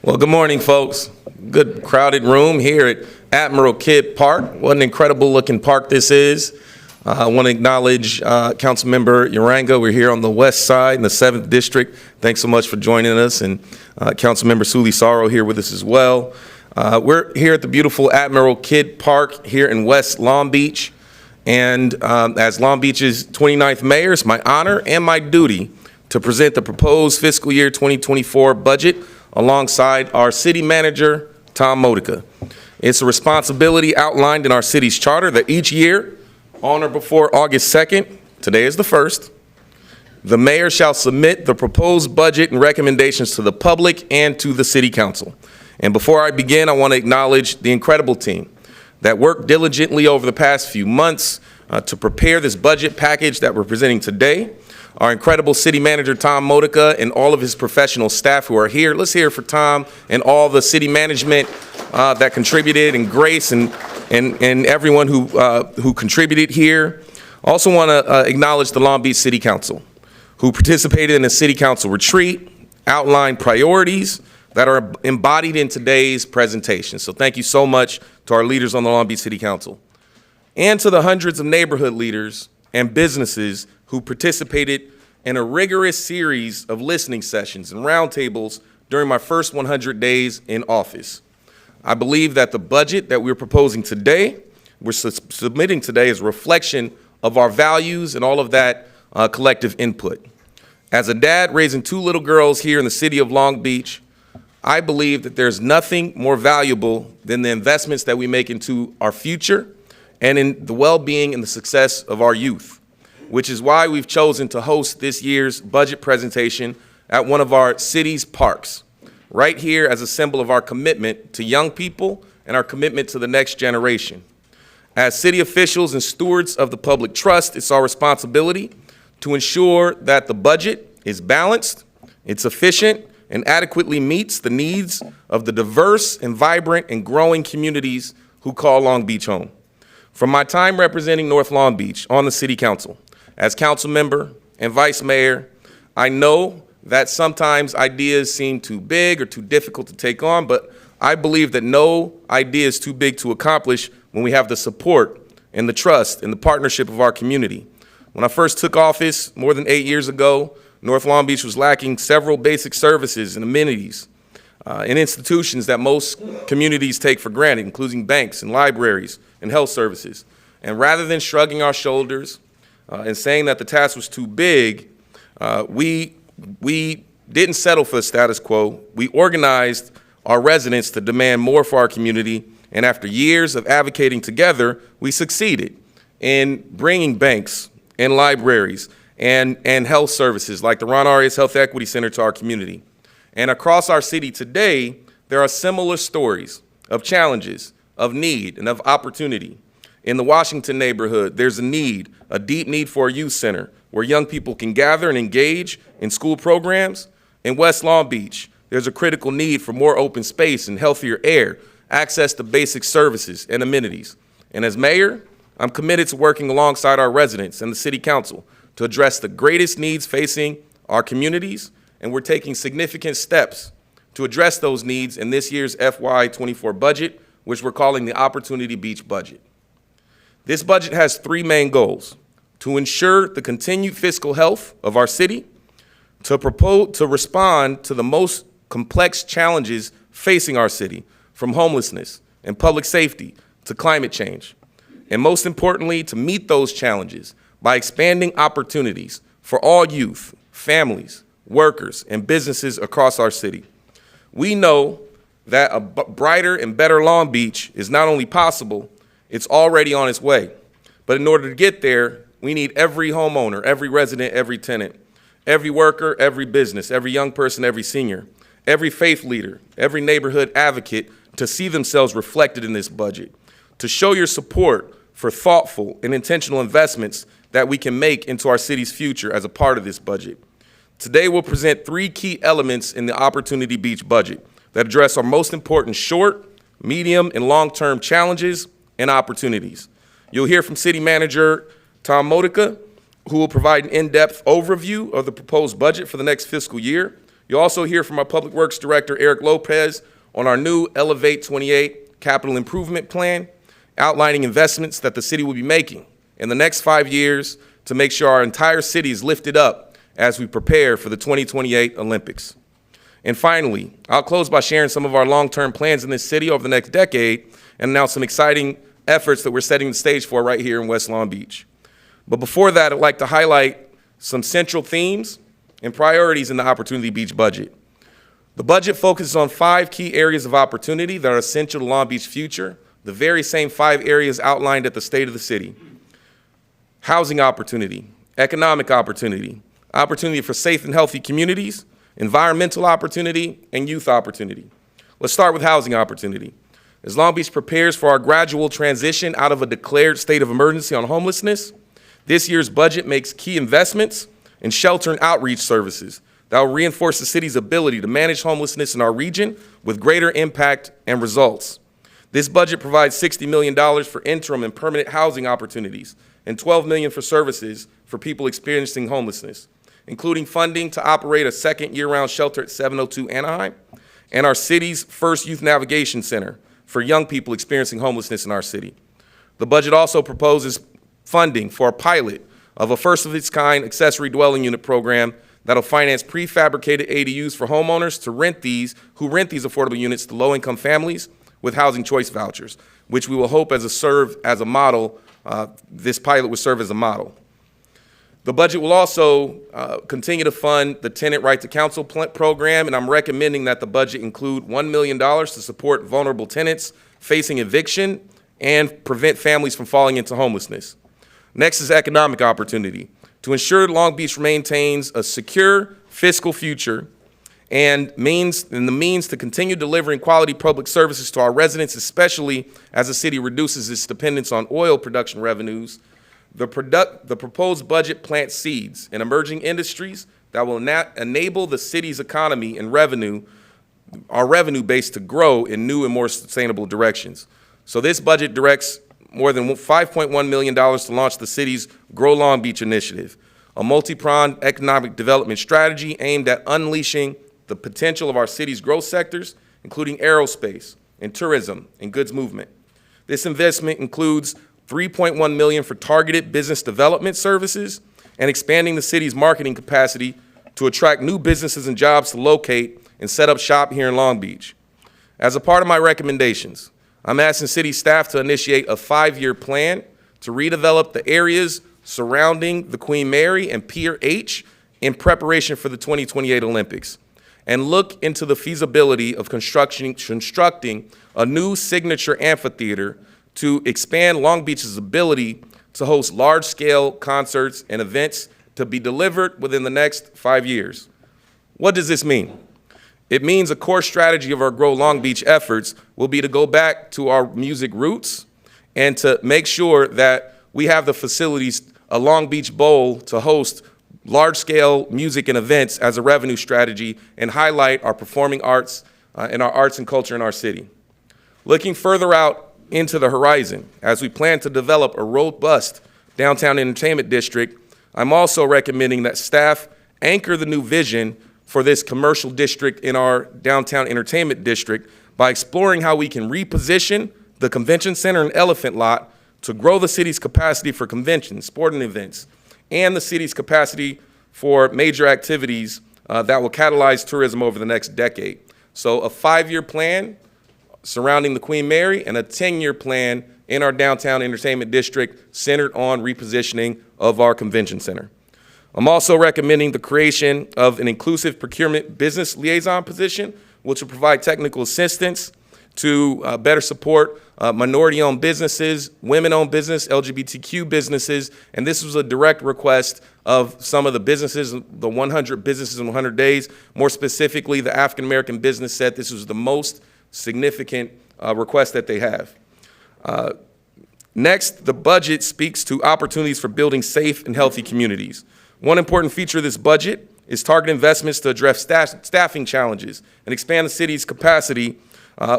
Well, good morning, folks. Good crowded room here at Admiral Kidd Park. What an incredible looking park this is. I want to acknowledge Councilmember Uranga. We're here on the west side in the 7th District. Thanks so much for joining us. And Councilmember Suli Saro here with us as well. We're here at the beautiful Admiral Kidd Park here in West Long Beach. And as Long Beach's 29th mayor, it's my honor and my duty to present the proposed fiscal year 2024 budget alongside our city manager, Tom Modica. It's a responsibility outlined in our city's charter that each year, on or before August 2nd, today is the 1st, the mayor shall submit the proposed budget and recommendations to the public and to the city council. And before I begin, I want to acknowledge the incredible team that worked diligently over the past few months to prepare this budget package that we're presenting today. Our incredible city manager, Tom Modica, and all of his professional staff who are here. Let's hear for Tom and all the city management that contributed, and Grace and everyone who contributed here. Also want to acknowledge the Long Beach City Council, who participated in a city council retreat, outlined priorities that are embodied in today's presentation. So thank you so much to our leaders on the Long Beach City Council, and to the hundreds of neighborhood leaders and businesses who participated in a rigorous series of listening sessions and roundtables during my first 100 days in office. I believe that the budget that we're proposing today, we're submitting today, is a reflection of our values and all of that collective input. As a dad raising 2 little girls here in the city of Long Beach, I believe that there's nothing more valuable than the investments that we make into our future and in the well-being and the success of our youth, which is why we've chosen to host this year's budget presentation at one of our city's parks, right here as a symbol of our commitment to young people and our commitment to the next generation. As city officials and stewards of the public trust, it's our responsibility to ensure that the budget is balanced, it's efficient, and adequately meets the needs of the diverse and vibrant and growing communities who call Long Beach home. From my time representing North Long Beach on the city council, as council member and vice mayor, I know that sometimes ideas seem too big or too difficult to take on, but I believe that no idea is too big to accomplish when we have the support and the trust and the partnership of our community. When I first took office more than 8 years ago, North Long Beach was lacking several basic services and amenities and institutions that most communities take for granted, including banks and libraries and health services. And rather than shrugging our shoulders and saying that the task was too big, we didn't settle for the status quo. We organized our residents to demand more for our community, and after years of advocating together, we succeeded in bringing banks and libraries and health services like the Ron Arias Health Equity Center to our community. And across our city today, there are similar stories of challenges, of need, and of opportunity. In the Washington neighborhood, there's a deep need for a youth center where young people can gather and engage in school programs. In West Long Beach, there's a critical need for more open space and healthier air, access to basic services and amenities. And as mayor, I'm committed to working alongside our residents and the city council to address the greatest needs facing our communities, and we're taking significant steps to address those needs in this year's FY24 budget, which we're calling the Opportunity Beach budget. This budget has 3 main goals: to ensure the continued fiscal health of our city, to respond to the most complex challenges facing our city, from homelessness and public safety to climate change, and most importantly, to meet those challenges by expanding opportunities for all youth, families, workers, and businesses across our city. We know that a brighter and better Long Beach is not only possible, it's already on its way. But in order to get there, we need every homeowner, every resident, every tenant, every worker, every business, every young person, every senior, every faith leader, every neighborhood advocate to see themselves reflected in this budget, to show your support for thoughtful and intentional investments that we can make into our city's future as a part of this budget. Today, we'll present 3 key elements in the Opportunity Beach budget that address our most important short, medium, and long-term challenges and opportunities. You'll hear from City Manager Tom Modica, who will provide an in-depth overview of the proposed budget for the next fiscal year. You'll also hear from our Public Works Director, Eric Lopez, on our new Elevate 28 capital improvement plan, outlining investments that the city will be making in the next 5 years to make sure our entire city is lifted up as we prepare for the 2028 Olympics. And finally, I'll close by sharing some of our long-term plans in this city over the next decade and announce some exciting efforts that we're setting the stage for right here in West Long Beach. But before that, I'd like to highlight some central themes and priorities in the Opportunity Beach budget. The budget focuses on 5 key areas of opportunity that are essential to Long Beach's future, the very same 5 areas outlined at the State of the City. Housing opportunity, economic opportunity, opportunity for safe and healthy communities, environmental opportunity, and youth opportunity. Let's start with housing opportunity. As Long Beach prepares for our gradual transition out of a declared state of emergency on homelessness, this year's budget makes key investments in shelter and outreach services that will reinforce the city's ability to manage homelessness in our region with greater impact and results. This budget provides $60 million for interim and permanent housing opportunities and $12 million for services for people experiencing homelessness, including funding to operate a second year-round shelter at 702 Anaheim and our city's first youth navigation center for young people experiencing homelessness in our city. The budget also proposes funding for a pilot of a first-of-its-kind accessory dwelling unit program that'll finance prefabricated ADUs for homeowners to rent these affordable units to low-income families with housing choice vouchers, which we will hope serve as a model. This pilot would serve as a model. The budget will also continue to fund the Tenant Right to Counsel program, and I'm recommending that the budget include $1 million to support vulnerable tenants facing eviction and prevent families from falling into homelessness. Next is economic opportunity. To ensure Long Beach maintains a secure fiscal future and the means to continue delivering quality public services to our residents, especially as the city reduces its dependence on oil production revenues, the proposed budget plants seeds in emerging industries that will enable the city's economy and our revenue base to grow in new and more sustainable directions. So this budget directs more than $5.1 million to launch the city's Grow Long Beach initiative, a multi-pronged economic development strategy aimed at unleashing the potential of our city's growth sectors, including aerospace and tourism and goods movement. This investment includes $3.1 million for targeted business development services and expanding the city's marketing capacity to attract new businesses and jobs to locate and set up shop here in Long Beach. As a part of my recommendations, I'm asking city staff to initiate a 5-year plan to redevelop the areas surrounding the Queen Mary and Pier H in preparation for the 2028 Olympics, and look into the feasibility of constructing a new signature amphitheater to expand Long Beach's ability to host large-scale concerts and events to be delivered within the next 5 years. What does this mean? It means a core strategy of our Grow Long Beach efforts will be to go back to our music roots and to make sure that we have the facilities, a Long Beach Bowl, to host large-scale music and events as a revenue strategy and highlight our performing arts and our arts and culture in our city. Looking further out into the horizon, as we plan to develop a robust downtown entertainment district, I'm also recommending that staff anchor the new vision for this commercial district in our downtown entertainment district by exploring how we can reposition the convention center and elephant lot to grow the city's capacity for conventions, sporting events, and the city's capacity for major activities that will catalyze tourism over the next decade. So a 5-year plan surrounding the Queen Mary and a 10-year plan in our downtown entertainment district centered on repositioning of our convention center. I'm also recommending the creation of an inclusive procurement business liaison position, which will provide technical assistance to better support minority-owned businesses, women-owned business, LGBTQ businesses, and this was a direct request of some of the businesses, the 100 businesses in 100 days. More specifically, the African-American business said this was the most significant request that they have. Next, the budget speaks to opportunities for building safe and healthy communities. One important feature of this budget is targeted investments to address staffing challenges and expand the city's capacity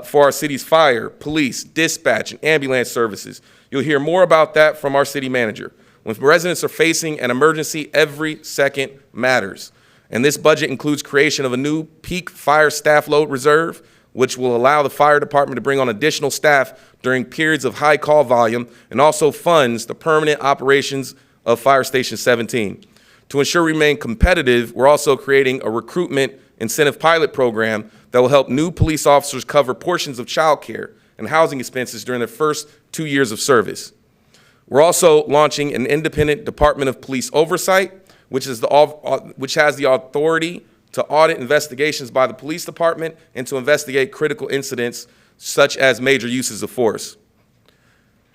for our city's fire, police, dispatch, and ambulance services. You'll hear more about that from our city manager. When residents are facing an emergency, every second matters. And this budget includes creation of a new peak fire staff load reserve, which will allow the fire department to bring on additional staff during periods of high call volume, and also funds the permanent operations of Fire Station 17. To ensure we remain competitive, we're also creating a recruitment incentive pilot program that will help new police officers cover portions of childcare and housing expenses during their first 2 years of service. We're also launching an independent Department of Police Oversight, which has the authority to audit investigations by the police department and to investigate critical incidents such as major uses of force.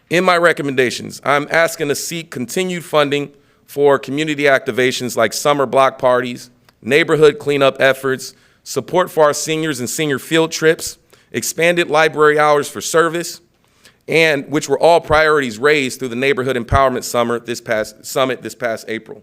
In my recommendations, I'm asking to seek continued funding for community activations like summer block parties, neighborhood cleanup efforts, support for our seniors and senior field trips, expanded library hours for service, and which were all priorities raised through the Neighborhood Empowerment Summit this past April.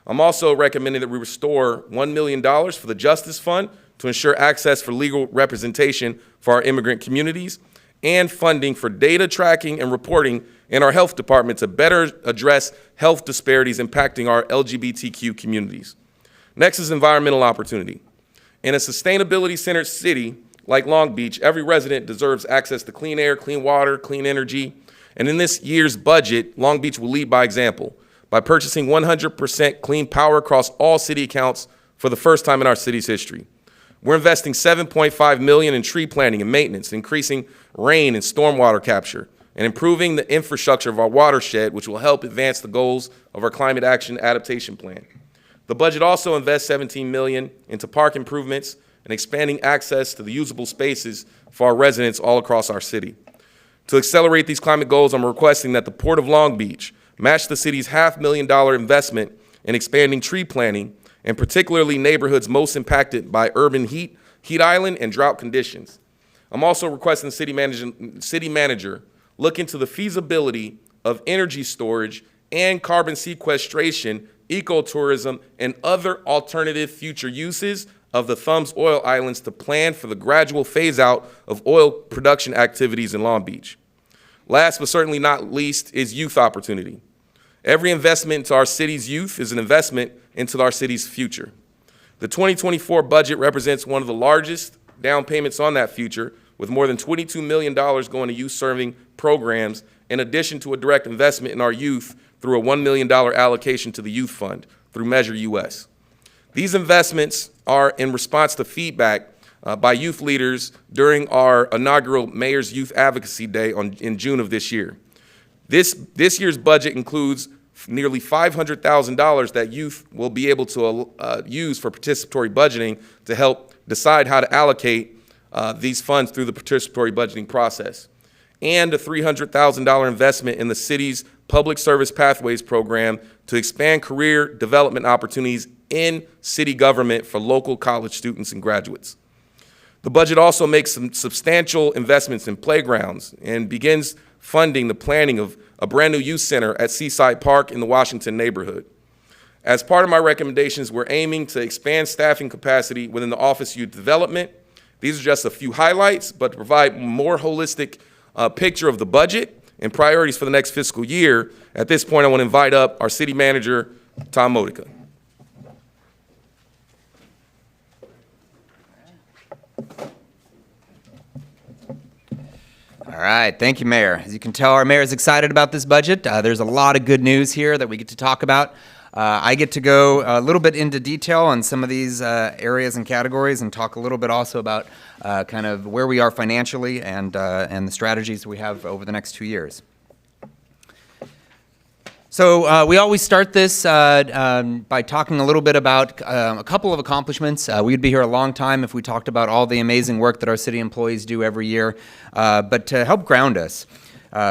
I'm also recommending that we restore $1 million for the Justice Fund to ensure access for legal representation for our immigrant communities, and funding for data tracking and reporting in our health department to better address health disparities impacting our LGBTQ communities. Next is environmental opportunity. In a sustainability-centered city like Long Beach, every resident deserves access to clean air, clean water, clean energy. And in this year's budget, Long Beach will lead by example by purchasing 100% clean power across all city accounts for the first time in our city's history. We're investing $7.5 million in tree planting and maintenance, increasing rain and stormwater capture, and improving the infrastructure of our watershed, which will help advance the goals of our climate action adaptation plan. The budget also invests $17 million into park improvements and expanding access to the usable spaces for our residents all across our city. To accelerate these climate goals, I'm requesting that the Port of Long Beach match the city's $500,000 investment in expanding tree planting, and particularly neighborhoods most impacted by urban heat island, and drought conditions. I'm also requesting the city manager look into the feasibility of energy storage and carbon sequestration, ecotourism, and other alternative future uses of the Thumbs Oil Islands to plan for the gradual phase out of oil production activities in Long Beach. Last but certainly not least is youth opportunity. Every investment into our city's youth is an investment into our city's future. The 2024 budget represents one of the largest down payments on that future, with more than $22 million going to youth-serving programs, in addition to a direct investment in our youth through a $1 million allocation to the Youth Fund through Measure US. These investments are in response to feedback by youth leaders during our inaugural Mayor's Youth Advocacy Day in June of this year. This year's budget includes nearly $500,000 that youth will be able to use for participatory budgeting to help decide how to allocate these funds through the participatory budgeting process, and a $300,000 investment in the city's Public Service Pathways program to expand career development opportunities in city government for local college students and graduates. The budget also makes some substantial investments in playgrounds and begins funding the planning of a brand new youth center at Seaside Park in the Washington neighborhood. As part of my recommendations, we're aiming to expand staffing capacity within the Office of Youth Development. These are just a few highlights, but to provide a more holistic picture of the budget and priorities for the next fiscal year, at this point I want to invite up our city manager, Tom Modica. All right, thank you, Mayor. As you can tell, our mayor is excited about this budget. There's a lot of good news here that we get to talk about. I get to go a little bit into detail on some of these areas and categories, and talk a little bit also about kind of where we are financially and the strategies we have over the next 2 years. So we always start this by talking a little bit about a couple of accomplishments. We'd be here a long time if we talked about all the amazing work that our city employees do every year. But to help ground us,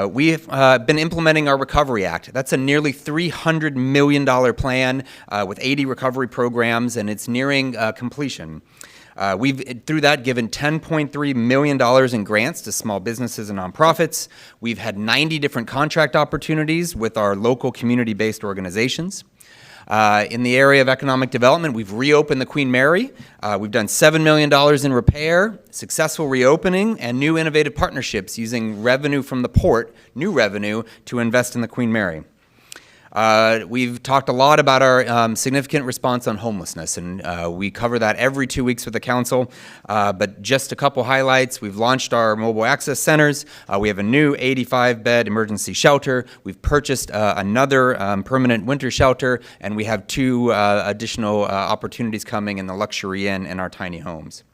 we've been implementing our Recovery Act. That's a nearly $300 million plan with 80 recovery programs, and it's nearing completion. We've, through that, given $10.3 million in grants to small businesses and nonprofits. We've had 90 different contract opportunities with our local community-based organizations. In the area of economic development, we've reopened the Queen Mary. We've done $7 million in repair, successful reopening, and new innovative partnerships using revenue from the port, new revenue, to invest in the Queen Mary. We've talked a lot about our significant response on homelessness, and we cover that every 2 weeks with the council. But just a couple highlights: we've launched our mobile access centers. We have a new 85-bed emergency shelter. We've purchased another permanent winter shelter, and we have 2 additional opportunities coming in the luxury inn and our tiny homes.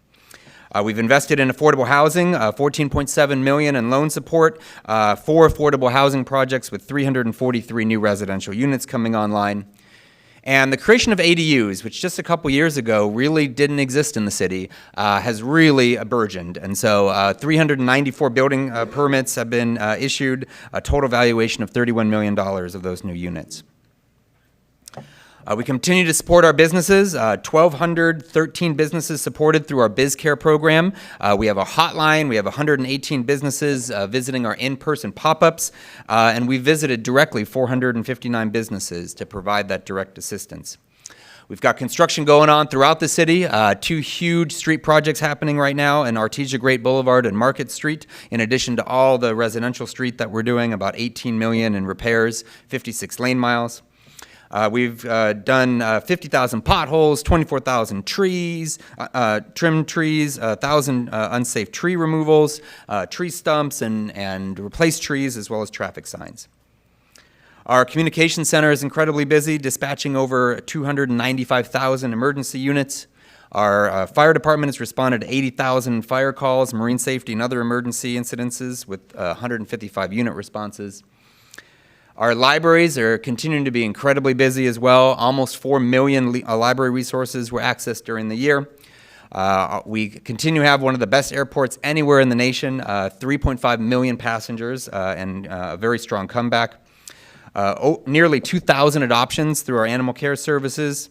We've invested in affordable housing, $14.7 million in loan support, 4 affordable housing projects with 343 new residential units coming online. And the creation of ADUs, which just a couple years ago really didn't exist in the city, has really burgeoned. And so 394 building permits have been issued, a total valuation of $31 million of those new units. We continue to support our businesses, 1,213 businesses supported through our BizCare program. We have a hotline, we have 118 businesses visiting our in-person pop-ups, and we visited directly 459 businesses to provide that direct assistance. We've got construction going on throughout the city, 2 huge street projects happening right now in Artesia Great Boulevard and Market Street, in addition to all the residential street that we're doing, about $18 million in repairs, 56 lane miles. We've done 50,000 potholes, 24,000 trees, trimmed trees, 1,000 unsafe tree removals, tree stumps, and replaced trees, as well as traffic signs. Our communication center is incredibly busy, dispatching over 295,000 emergency units. Our fire department has responded to 80,000 fire calls, marine safety, and other emergency incidences with 155 unit responses. Our libraries are continuing to be incredibly busy as well. Almost 4 million library resources were accessed during the year. We continue to have one of the best airports anywhere in the nation, 3.5 million passengers, and a very strong comeback. Nearly 2,000 adoptions through our animal care services.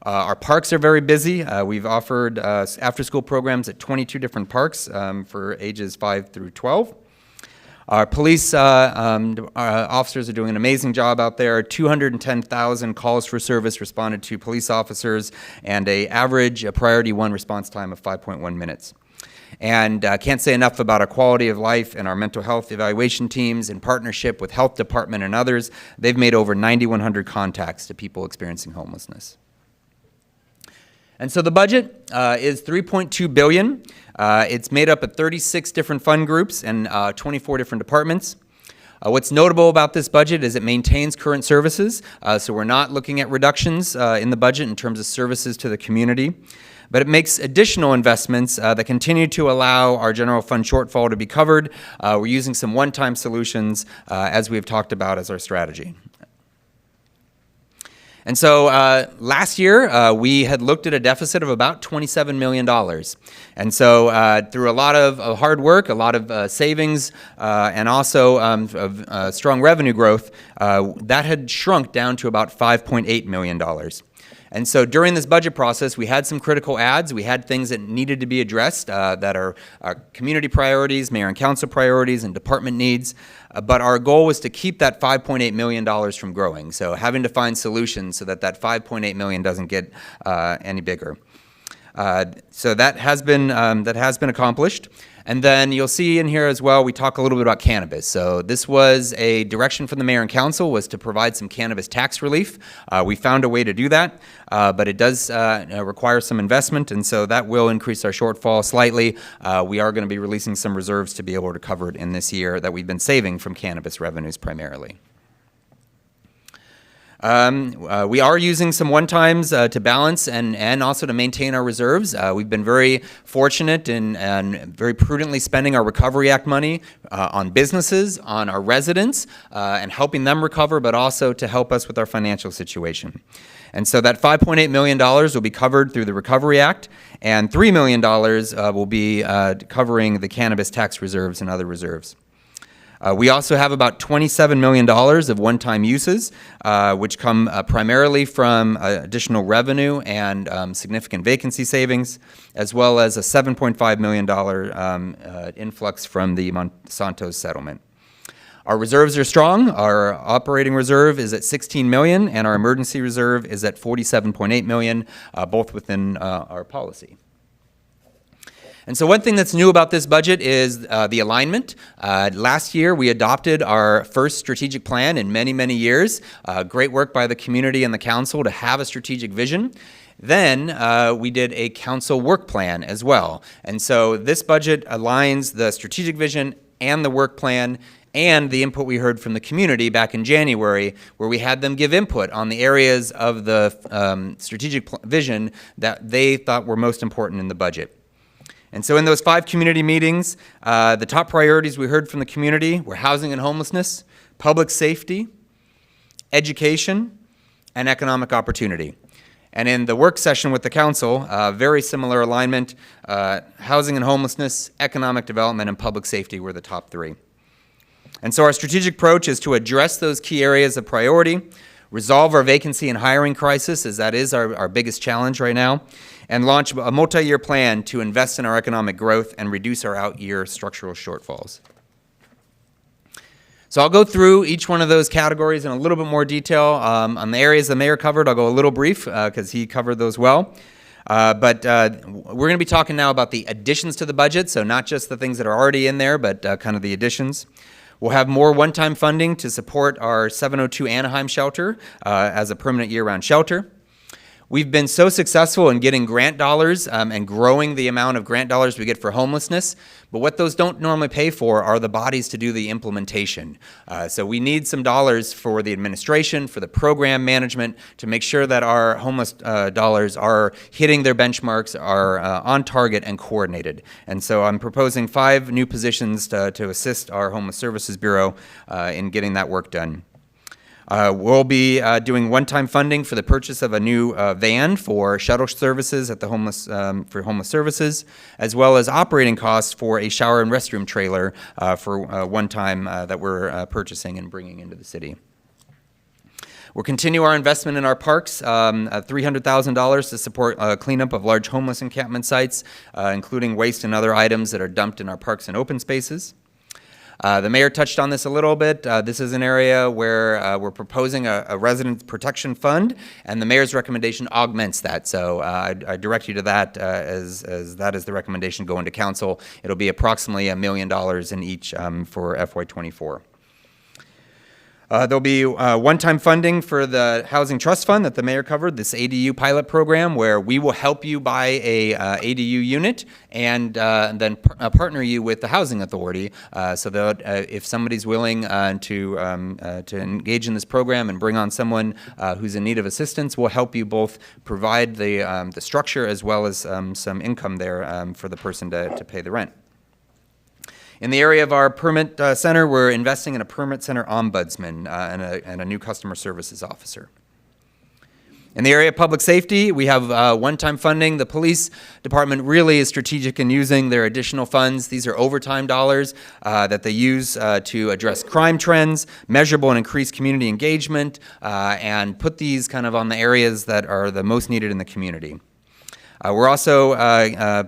Our parks are very busy. We've offered after-school programs at 22 different parks for ages 5 through 12. Our police officers are doing an amazing job out there. 210,000 calls for service responded to police officers, and an average priority 1 response time of 5.1 minutes. And can't say enough about our quality of life and our mental health evaluation teams in partnership with health department and others. They've made over 9,100 contacts to people experiencing homelessness. And so the budget is $3.2 billion. It's made up of 36 different fund groups and 24 different departments. What's notable about this budget is it maintains current services, so we're not looking at reductions in the budget in terms of services to the community, but it makes additional investments that continue to allow our general fund shortfall to be covered. We're using some one-time solutions, as we've talked about as our strategy. And so last year, we had looked at a deficit of about $27 million. And so through a lot of hard work, a lot of savings, and also of strong revenue growth, that had shrunk down to about $5.8 million. And so during this budget process, we had some critical adds. We had things that needed to be addressed that are community priorities, mayor and council priorities, and department needs. But our goal was to keep that $5.8 million from growing. So having to find solutions so that that $5.8 million doesn't get any bigger. So that has been accomplished. And then you'll see in here as well, we talk a little bit about cannabis. So this was a direction from the mayor and council, was to provide some cannabis tax relief. We found a way to do that, but it does require some investment, and so that will increase our shortfall slightly. We are going to be releasing some reserves to be able to cover it in this year that we've been saving from cannabis revenues primarily. We are using some one-times to balance and also to maintain our reserves. We've been very fortunate and very prudently spending our Recovery Act money on businesses, on our residents, and helping them recover, but also to help us with our financial situation. And so that $5.8 million will be covered through the Recovery Act, and $3 million will be covering the cannabis tax reserves and other reserves. We also have about $27 million of one-time uses, which come primarily from additional revenue and significant vacancy savings, as well as a $7.5 million influx from the Monsanto settlement. Our reserves are strong. Our operating reserve is at $16 million, and our emergency reserve is at $47.8 million, both within our policy. And so one thing that's new about this budget is the alignment. Last year, we adopted our first strategic plan in many, many years. Great work by the community and the council to have a strategic vision. Then we did a council work plan as well. And so this budget aligns the strategic vision and the work plan and the input we heard from the community back in January, where we had them give input on the areas of the strategic vision that they thought were most important in the budget. And so in those 5 community meetings, the top priorities we heard from the community were housing and homelessness, public safety, education, and economic opportunity. And in the work session with the council, very similar alignment, housing and homelessness, economic development, and public safety were the top 3. And so our strategic approach is to address those key areas of priority, resolve our vacancy and hiring crisis, as that is our biggest challenge right now, and launch a multi-year plan to invest in our economic growth and reduce our out-year structural shortfalls. So I'll go through each one of those categories in a little bit more detail. On the areas the mayor covered, I'll go a little brief because he covered those well. But we're going to be talking now about the additions to the budget, so not just the things that are already in there, but kind of the additions. We'll have more one-time funding to support our 702 Anaheim shelter as a permanent year-round shelter. We've been so successful in getting grant dollars and growing the amount of grant dollars we get for homelessness, but what those don't normally pay for are the bodies to do the implementation. So we need some dollars for the administration, for the program management, to make sure that our homeless dollars are hitting their benchmarks, are on target and coordinated. And so I'm proposing 5 new positions to assist our Homeless Services Bureau in getting that work done. We'll be doing one-time funding for the purchase of a new van for shuttle services at the for homeless services, as well as operating costs for a shower and restroom trailer for one time that we're purchasing and bringing into the city. We'll continue our investment in our parks, $300,000 to support cleanup of large homeless encampment sites, including waste and other items that are dumped in our parks and open spaces. The mayor touched on this a little bit. This is an area where we're proposing a resident protection fund, and the mayor's recommendation augments that. So I direct you to that as that is the recommendation going to council. It'll be approximately $1 million in each for FY24. There'll be one-time funding for the Housing Trust Fund that the mayor covered, this ADU pilot program, where we will help you buy a ADU unit and then partner you with the Housing Authority so that if somebody's willing to engage in this program and bring on someone who's in need of assistance, we'll help you both provide the structure as well as some income there for the person to pay the rent. In the area of our permit center, we're investing in a permit center ombudsman and a new customer services officer. In the area of public safety, we have one-time funding. The police department really is strategic in using their additional funds. These are overtime dollars that they use to address crime trends, measurable and increased community engagement, and put these kind of on the areas that are the most needed in the community. We're also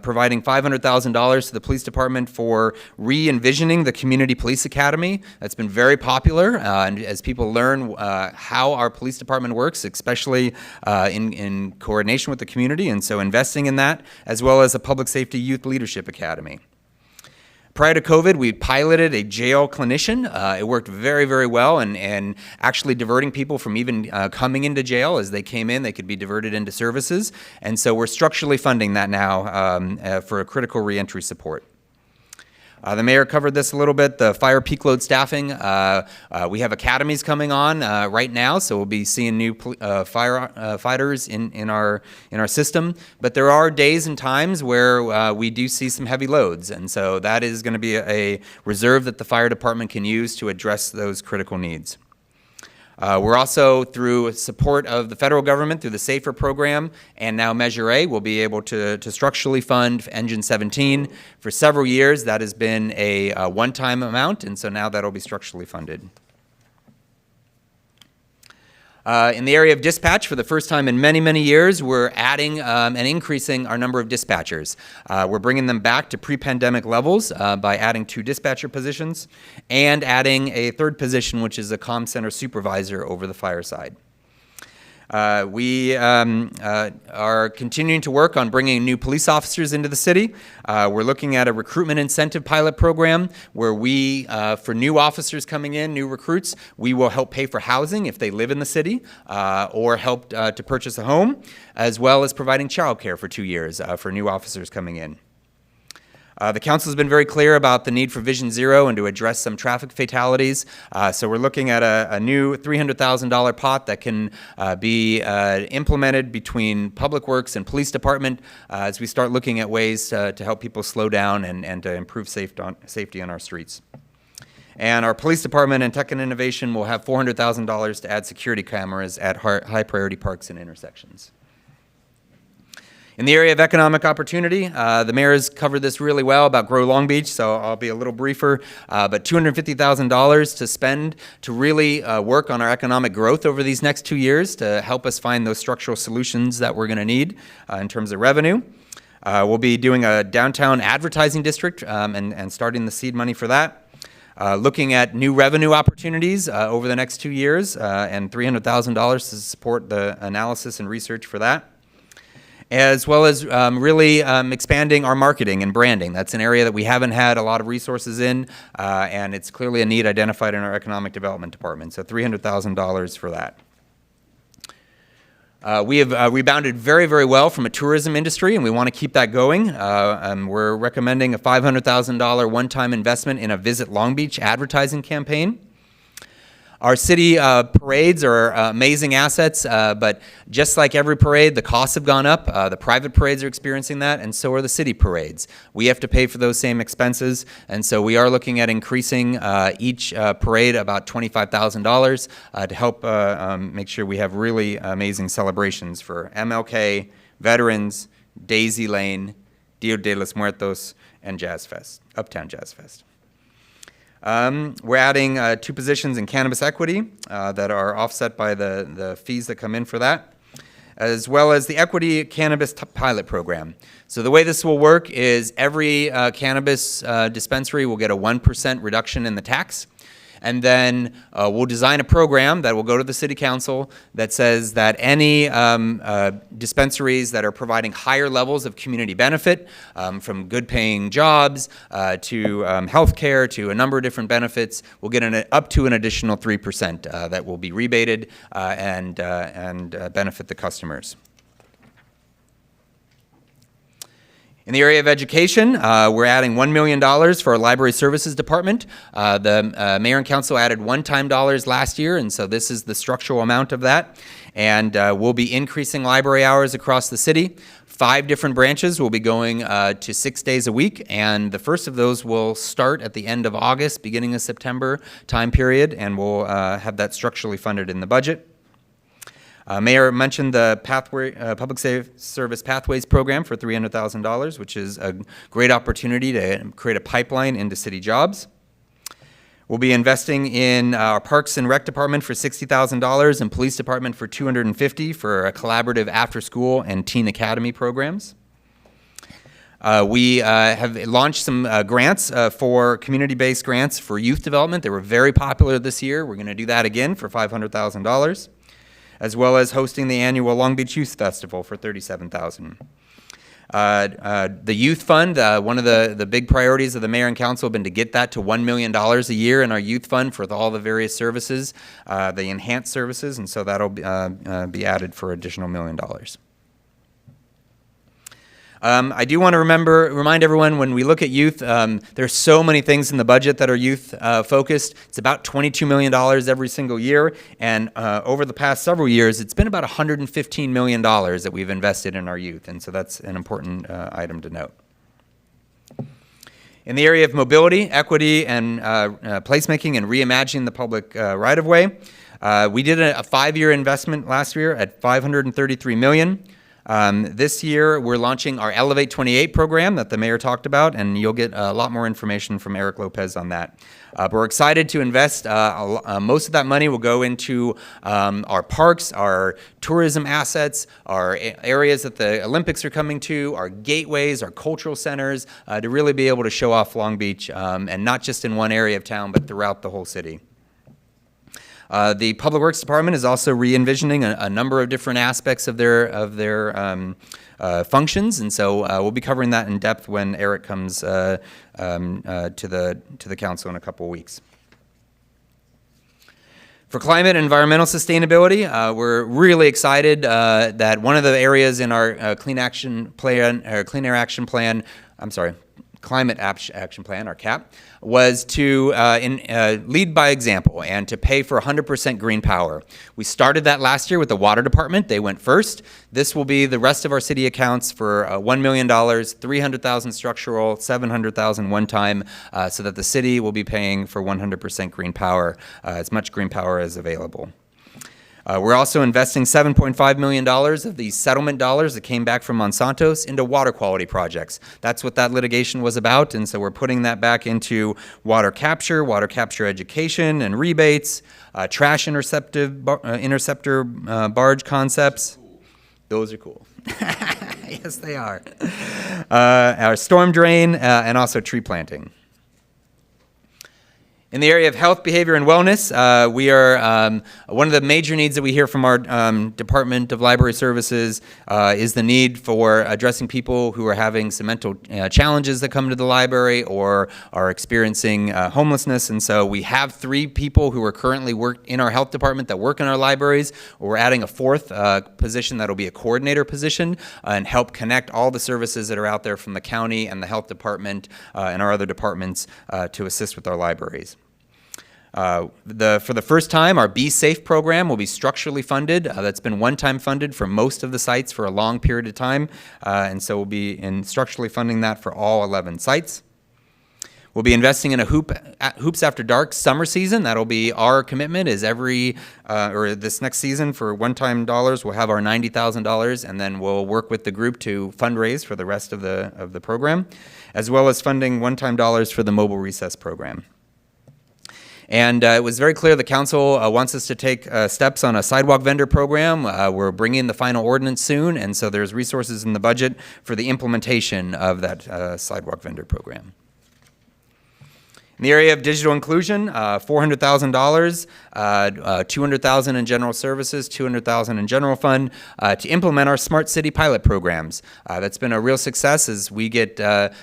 providing $500,000 to the police department for re-envisioning the Community Police Academy. That's been very popular, and as people learn how our police department works, especially in coordination with the community, and so investing in that, as well as a Public Safety Youth Leadership Academy. Prior to COVID, we piloted a jail clinician. It worked very, very well, and actually diverting people from even coming into jail. As they came in, they could be diverted into services. And so we're structurally funding that now for a critical reentry support. The mayor covered this a little bit, the fire peak load staffing. We have academies coming on right now, so we'll be seeing new firefighters in our system. But there are days and times where we do see some heavy loads, and so that is going to be a reserve that the fire department can use to address those critical needs. We're also, through support of the federal government, through the SAFER program, and now Measure A, we'll be able to structurally fund Engine 17. For several years, that has been a one-time amount, and so now that'll be structurally funded. In the area of dispatch, for the first time in many, many years, we're adding and increasing our number of dispatchers. We're bringing them back to pre-pandemic levels by adding 2 dispatcher positions and adding a 3rd position, which is a comm center supervisor over the fire side. We are continuing to work on bringing new police officers into the city. We're looking at a recruitment incentive pilot program where we, for new officers coming in, new recruits, we will help pay for housing if they live in the city or help to purchase a home, as well as providing childcare for 2 years for new officers coming in. The council has been very clear about the need for Vision Zero and to address some traffic fatalities. So we're looking at a new $300,000 pot that can be implemented between Public Works and Police Department as we start looking at ways to help people slow down and to improve safety on our streets. And our Police Department and Tech and Innovation will have $400,000 to add security cameras at high priority parks and intersections. In the area of economic opportunity, the mayor has covered this really well about Grow Long Beach, so I'll be a little briefer, but $250,000 to spend to really work on our economic growth over these next 2 years to help us find those structural solutions that we're going to need in terms of revenue. We'll be doing a downtown advertising district and starting the seed money for that. Looking at new revenue opportunities over the next 2 years and $300,000 to support the analysis and research for that, as well as really expanding our marketing and branding. That's an area that we haven't had a lot of resources in, and it's clearly a need identified in our economic development department, so $300,000 for that. We have rebounded very, very well from a tourism industry, and we want to keep that going. We're recommending a $500,000 one-time investment in a Visit Long Beach advertising campaign. Our city parades are amazing assets, but just like every parade, the costs have gone up. The private parades are experiencing that, and so are the city parades. We have to pay for those same expenses, and so we are looking at increasing each parade about $25,000 to help make sure we have really amazing celebrations for MLK, Veterans, Daisy Lane, Dia de los Muertos, and Jazz Fest, Uptown Jazz Fest. We're adding 2 positions in cannabis equity that are offset by the fees that come in for that, as well as the equity cannabis pilot program. So the way this will work is every cannabis dispensary will get a 1% reduction in the tax. And then we'll design a program that will go to the city council that says that any dispensaries that are providing higher levels of community benefit, from good paying jobs to health care to a number of different benefits, will get up to an additional 3% that will be rebated and benefit the customers. In the area of education, we're adding $1 million for our library services department. The mayor and council added one-time dollars last year, and so this is the structural amount of that. And we'll be increasing library hours across the city. 5 different branches will be going to 6 days a week, and the first of those will start at the end of August, beginning of September time period, and we'll have that structurally funded in the budget. Mayor mentioned the Public Service Pathways Program for $300,000, which is a great opportunity to create a pipeline into city jobs. We'll be investing in our Parks and Rec Department for $60,000 and Police Department for $250,000 for a collaborative after-school and teen academy programs. We have launched some grants for community-based grants for youth development. They were very popular this year. We're going to do that again for $500,000. As well as hosting the annual Long Beach Youth Festival for $37,000. The Youth Fund, one of the big priorities of the mayor and council have been to get that to $1 million a year in our youth fund for all the various services, the enhanced services, and so that'll be added for additional $1 million. I do want to remind everyone, when we look at youth, there's so many things in the budget that are youth focused. It's about $22 million every single year, and over the past several years, it's been about $115 million that we've invested in our youth, and so that's an important item to note. In the area of mobility, equity, and placemaking and reimagining the public right-of-way, we did a 5-year investment last year at $533 million. This year, we're launching our Elevate 28 program that the mayor talked about, and you'll get a lot more information from Eric Lopez on that. But we're excited to invest. Most of that money will go into our parks, our tourism assets, our areas that the Olympics are coming to, our gateways, our cultural centers, to really be able to show off Long Beach, and not just in one area of town, but throughout the whole city. The Public Works Department is also re-envisioning a number of different aspects of their functions, and so we'll be covering that in depth when Eric comes to the council in a couple of weeks. For climate and environmental sustainability, we're really excited that one of the areas in our Clean Action Plan, or Clean Air Action Plan, Climate Action Plan, our CAP, was to lead by example and to pay for 100% green power. We started that last year with the Water Department. They went first. This will be the rest of our city accounts for $1 million, $300,000 structural, $700,000 one time, so that the city will be paying for 100% green power, as much green power as available. We're also investing $7.5 million of the settlement dollars that came back from Monsanto's into water quality projects. That's what that litigation was about, and so we're putting that back into water capture education and rebates, trash interceptor barge concepts. Those are cool. Yes, they are. Our storm drain and also tree planting. In the area of health, behavior, and wellness, we are one of the major needs that we hear from our Department of Library Services is the need for addressing people who are having some mental challenges that come to the library or are experiencing homelessness. And so we have 3 people who are currently work in our health department that work in our libraries. We're adding a 4th position that will be a coordinator position and help connect all the services that are out there from the county and the health department and our other departments to assist with our libraries. For the first time, our Be Safe program will be structurally funded. That's been one-time funded for most of the sites for a long period of time, and so we'll be structurally funding that for all 11 sites. We'll be investing in a Hoops After Dark summer season. That'll be our commitment is this next season for one-time dollars, we'll have our $90,000, and then we'll work with the group to fundraise for the rest of the program, as well as funding one-time dollars for the mobile recess program. And it was very clear the council wants us to take steps on a sidewalk vendor program. We're bringing the final ordinance soon, and so there's resources in the budget for the implementation of that sidewalk vendor program. In the area of digital inclusion, $400,000, $200,000 in general services, $200,000 in general fund to implement our smart city pilot programs. That's been a real success as we get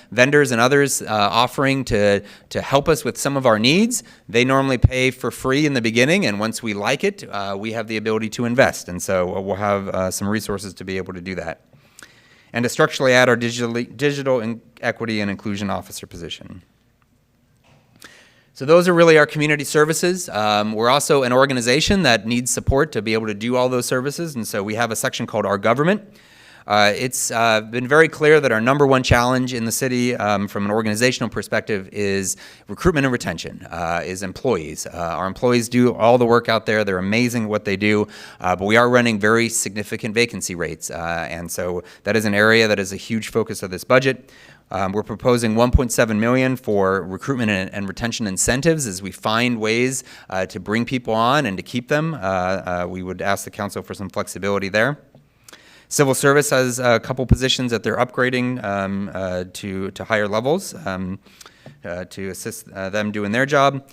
vendors and others offering to help us with some of our needs. They normally pay for free in the beginning, and once we like it, we have the ability to invest. And so we'll have some resources to be able to do that. And to structurally add our digital equity and inclusion officer position. So those are really our community services. We're also an organization that needs support to be able to do all those services, and so we have a section called Our Government. It's been very clear that our number one challenge in the city from an organizational perspective is recruitment and retention, is employees. Our employees do all the work out there. They're amazing at what they do, but we are running very significant vacancy rates, and so that is an area that is a huge focus of this budget. We're proposing $1.7 million for recruitment and retention incentives as we find ways to bring people on and to keep them. We would ask the council for some flexibility there. Civil service has a couple positions that they're upgrading to higher levels to assist them doing their job.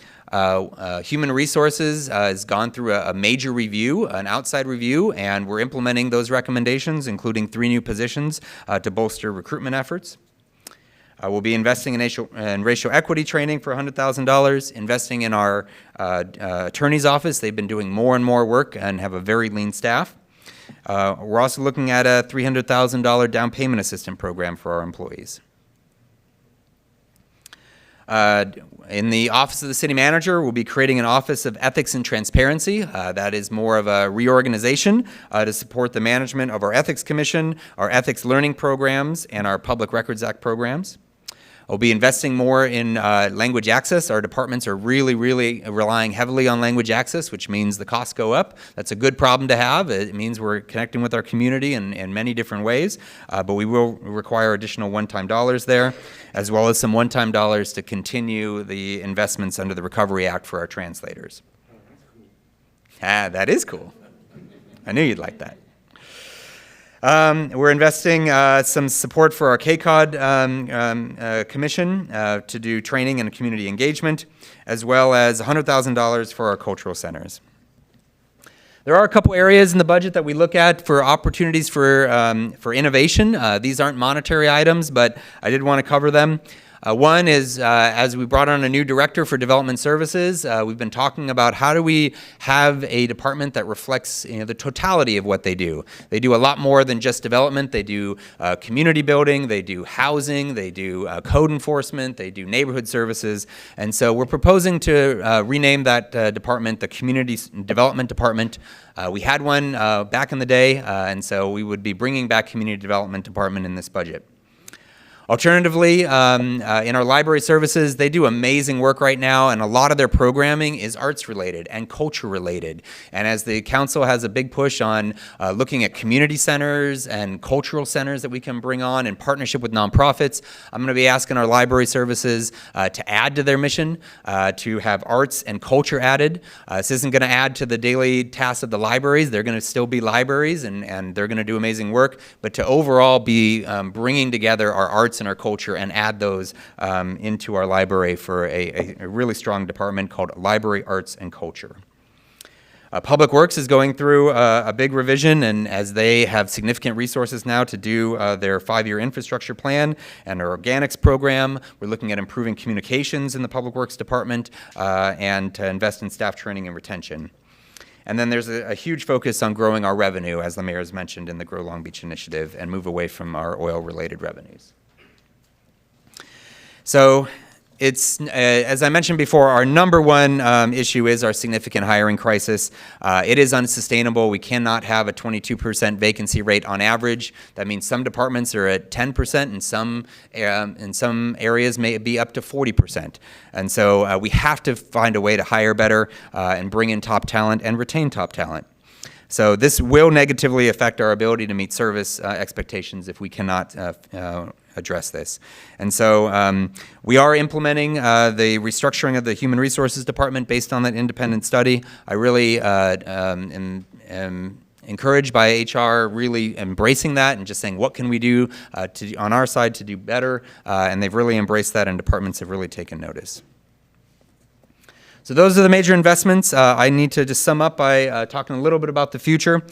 Human resources has gone through a major review, an outside review, and we're implementing those recommendations, including 3 new positions to bolster recruitment efforts. We'll be investing in racial equity training for $100,000, investing in our attorney's office. They've been doing more and more work and have a very lean staff. We're also looking at a $300,000 down payment assistance program for our employees. In the Office of the City Manager, we'll be creating an Office of Ethics and Transparency. That is more of a reorganization to support the management of our Ethics Commission, our Ethics Learning Programs, and our Public Records Act programs. We'll be investing more in language access. Our departments are really relying heavily on language access, which means the costs go up. That's a good problem to have. It means we're connecting with our community in many different ways, but we will require additional one-time dollars there, as well as some one-time dollars to continue the investments under the Recovery Act for our translators. Oh, that's cool. That is cool. I knew you'd like that. We're investing some support for our KCOD commission to do training and community engagement, as well as $100,000 for our cultural centers. There are a couple areas in the budget that we look at for opportunities for innovation. These aren't monetary items, but I did want to cover them. One is, as we brought on a new director for development services, we've been talking about how do we have a department that reflects the totality of what they do. They do a lot more than just development. They do community building, they do housing, they do code enforcement, they do neighborhood services. And so we're proposing to rename that department the Community Development Department. We had one back in the day, and so we would be bringing back Community Development Department in this budget. Alternatively, in our library services, they do amazing work right now, and a lot of their programming is arts related and culture related. And as the council has a big push on looking at community centers and cultural centers that we can bring on in partnership with nonprofits, I'm going to be asking our library services to add to their mission, to have arts and culture added. This isn't going to add to the daily tasks of the libraries. They're going to still be libraries, and they're going to do amazing work, but to overall be bringing together our arts and our culture and add those into our library for a really strong department called Library Arts and Culture. Public Works is going through a big revision, and as they have significant resources now to do their 5-year infrastructure plan and our organics program, we're looking at improving communications in the Public Works Department and to invest in staff training and retention. And then there's a huge focus on growing our revenue, as the mayor has mentioned in the Grow Long Beach initiative, and move away from our oil-related revenues. So it's, as I mentioned before, our number one issue is our significant hiring crisis. It is unsustainable. We cannot have a 22% vacancy rate on average. That means some departments are at 10%, and in some areas may be up to 40%. And so we have to find a way to hire better and bring in top talent and retain top talent. So this will negatively affect our ability to meet service expectations if we cannot address this. And so we are implementing the restructuring of the Human Resources Department based on that independent study. I really am encouraged by HR really embracing that and just saying, what can we do on our side to do better? And they've really embraced that, and departments have really taken notice. So those are the major investments. I need to just sum up by talking a little bit about the future.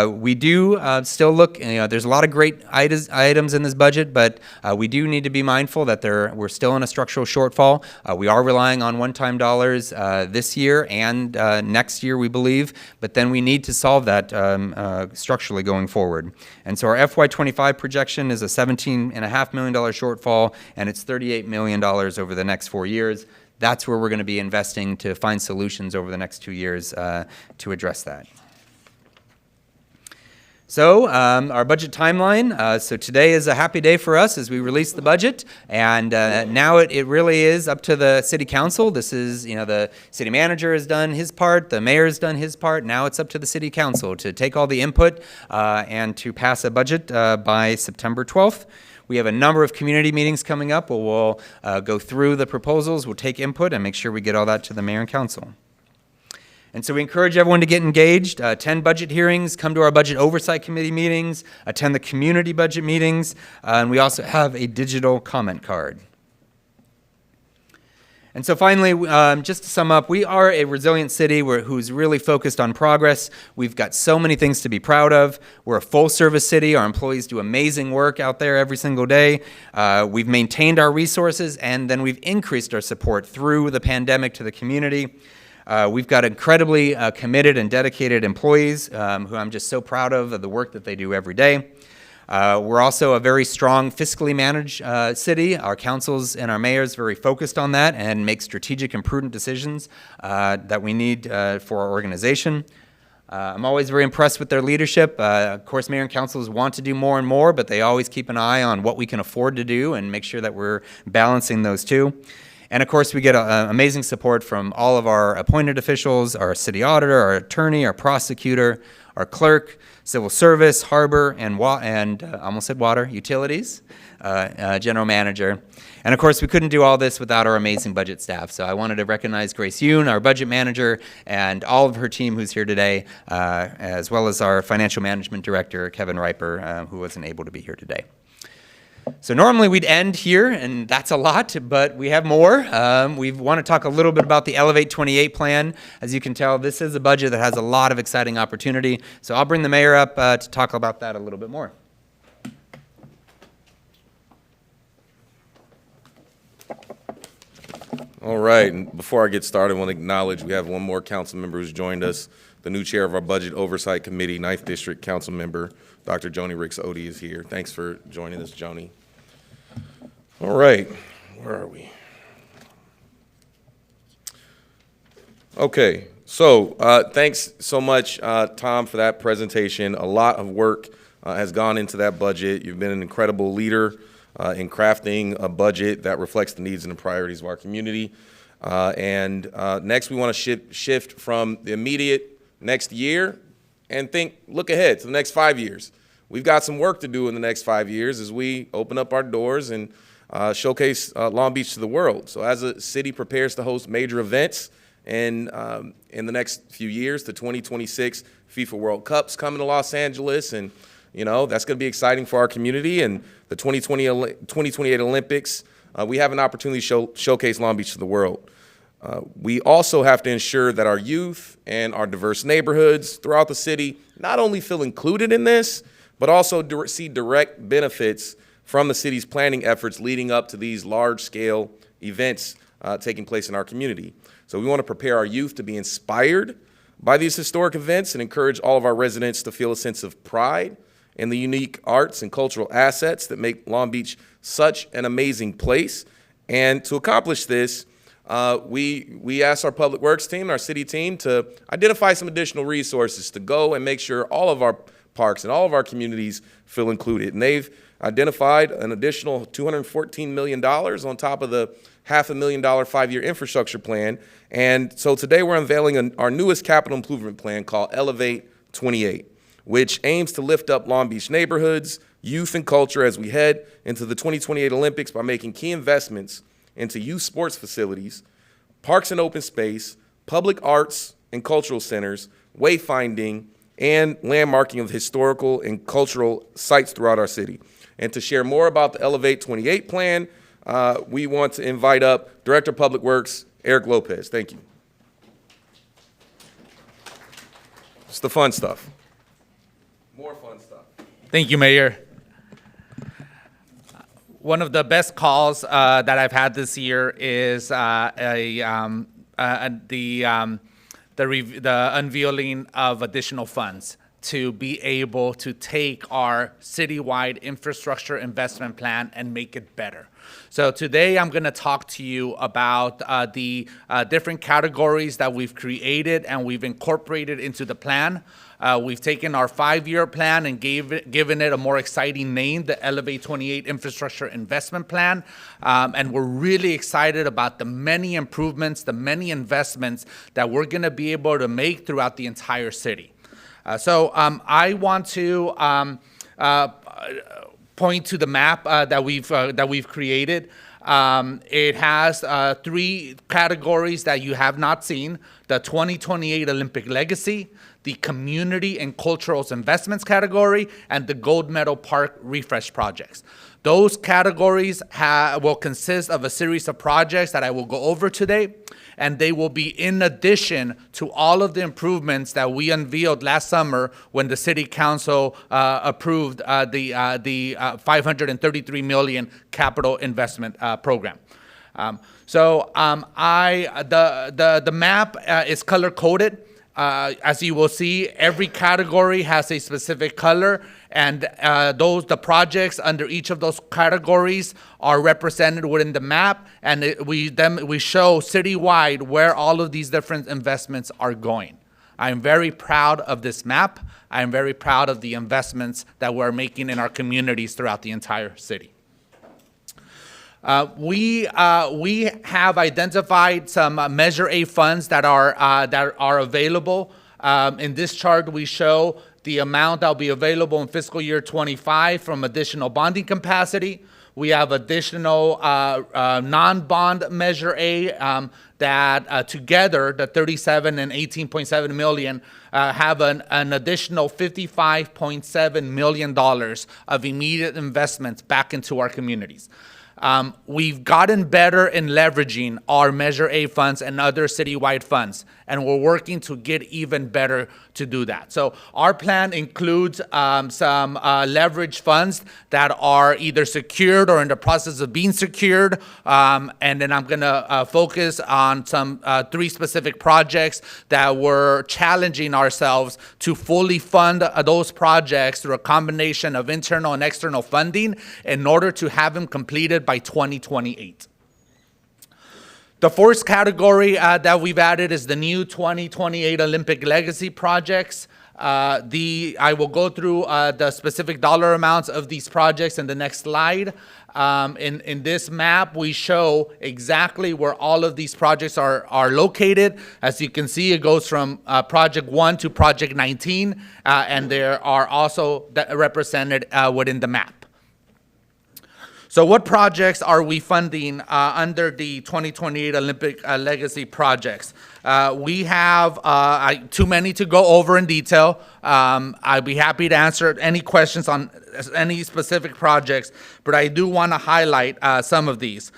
We do still look, there's a lot of great items in this budget, but we do need to be mindful that we're still in a structural shortfall. We are relying on one-time dollars this year and next year, we believe, but then we need to solve that structurally going forward. And so our FY25 projection is a $17.5 million shortfall, and it's $38 million over the next 4 years. That's where we're going to be investing to find solutions over the next 2 years to address that. So our budget timeline, so today is a happy day for us as we release the budget, and now it really is up to the city council. This is, the city manager has done his part, the mayor has done his part, now it's up to the city council to take all the input and to pass a budget by September 12th. We have a number of community meetings coming up where we'll go through the proposals, we'll take input, and make sure we get all that to the mayor and council. And so we encourage everyone to get engaged, attend budget hearings, come to our budget oversight committee meetings, attend the community budget meetings, and we also have a digital comment card. And so finally, just to sum up, we are a resilient city who's really focused on progress. We've got so many things to be proud of. We're a full-service city. Our employees do amazing work out there every single day. We've maintained our resources, and then we've increased our support through the pandemic to the community. We've got incredibly committed and dedicated employees who I'm just so proud of the work that they do every day. We're also a very strong fiscally managed city. Our councils and our mayors very focused on that and make strategic and prudent decisions that we need for our organization. I'm always very impressed with their leadership. Of course, mayor and councils want to do more and more, but they always keep an eye on what we can afford to do and make sure that we're balancing those two. And of course, we get amazing support from all of our appointed officials, our city auditor, our attorney, our prosecutor, our clerk, civil service, harbor, and almost said water, utilities, general manager. And of course, we couldn't do all this without our amazing budget staff. So I wanted to recognize Grace Yoon, our budget manager, and all of her team who's here today, as well as our financial management director, Kevin Riper, who wasn't able to be here today. So normally we'd end here, and that's a lot, but we have more. We want to talk a little bit about the Elevate 28 plan. As you can tell, this is a budget that has a lot of exciting opportunity. So I'll bring the mayor up to talk about that a little bit more. All right, and before I get started, I want to acknowledge we have one more council member who's joined us. The new chair of our Budget Oversight Committee, 9th District Council Member, Dr. Joni Ricks-Odie is here. Thanks for joining us, Joni. All right, where are we? Okay, so thanks so much, Tom, for that presentation. A lot of work has gone into that budget. You've been an incredible leader in crafting a budget that reflects the needs and the priorities of our community. Next, we want to shift from the immediate next year and look ahead to the next 5 years. We've got some work to do in the next 5 years as we open up our doors and showcase Long Beach to the world. So as a city prepares to host major events in the next few years, the 2026 FIFA World Cup's coming to Los Angeles, and that's going to be exciting for our community. And the 2028 Olympics, we have an opportunity to showcase Long Beach to the world. We also have to ensure that our youth and our diverse neighborhoods throughout the city not only feel included in this, but also see direct benefits from the city's planning efforts leading up to these large-scale events taking place in our community. So we want to prepare our youth to be inspired by these historic events and encourage all of our residents to feel a sense of pride in the unique arts and cultural assets that make Long Beach such an amazing place. And to accomplish this, we asked our Public Works team, our city team, to identify some additional resources to go and make sure all of our parks and all of our communities feel included. And they've identified an additional $214 million on top of the $500,000 5-year infrastructure plan. And so today we're unveiling our newest capital improvement plan called Elevate 28, which aims to lift up Long Beach neighborhoods, youth, and culture as we head into the 2028 Olympics by making key investments into youth sports facilities, parks and open space, public arts and cultural centers, wayfinding, and landmarking of historical and cultural sites throughout our city. And to share more about the Elevate 28 plan, we want to invite up Director of Public Works, Eric Lopez. Thank you. It's the fun stuff. More fun stuff. Thank you, Mayor. One of the best calls that I've had this year is the unveiling of additional funds to be able to take our citywide infrastructure investment plan and make it better. So today I'm going to talk to you about the different categories that we've created and we've incorporated into the plan. We've taken our 5-year plan and given it a more exciting name, the Elevate 28 Infrastructure Investment Plan. And we're really excited about the many improvements, the many investments that we're going to be able to make throughout the entire city. So I want to point to the map that we've created. It has 3 categories that you have not seen: the 2028 Olympic Legacy, the Community and Cultural Investments category, and the Gold Medal Park refresh projects. Those categories will consist of a series of projects that I will go over today, and they will be in addition to all of the improvements that we unveiled last summer when the City Council approved the $533 million capital investment program. The map is color coded. As you will see, every category has a specific color, and the projects under each of those categories are represented within the map, and we show citywide where all of these different investments are going. I am very proud of this map. I am very proud of the investments that we're making in our communities throughout the entire city. We have identified some Measure A funds that are available. In this chart, we show the amount that will be available in fiscal year 25 from additional bonding capacity. We have additional non-bond Measure A that together, the 37 and 18.7 million, have an additional $55.7 million of immediate investments back into our communities. We've gotten better in leveraging our Measure A funds and other citywide funds, and we're working to get even better to do that. So our plan includes some leverage funds that are either secured or in the process of being secured, and then I'm going to focus on some 3 specific projects that we're challenging ourselves to fully fund those projects through a combination of internal and external funding in order to have them completed by 2028. The first category that we've added is the new 2028 Olympic Legacy projects. I will go through the specific dollar amounts of these projects in the next slide. In this map, we show exactly where all of these projects are located. As you can see, it goes from Project 1 to Project 19, and there are also represented within the map. So what projects are we funding under the 2028 Olympic Legacy projects? We have too many to go over in detail. I'd be happy to answer any questions on any specific projects, but I do want to highlight some of these.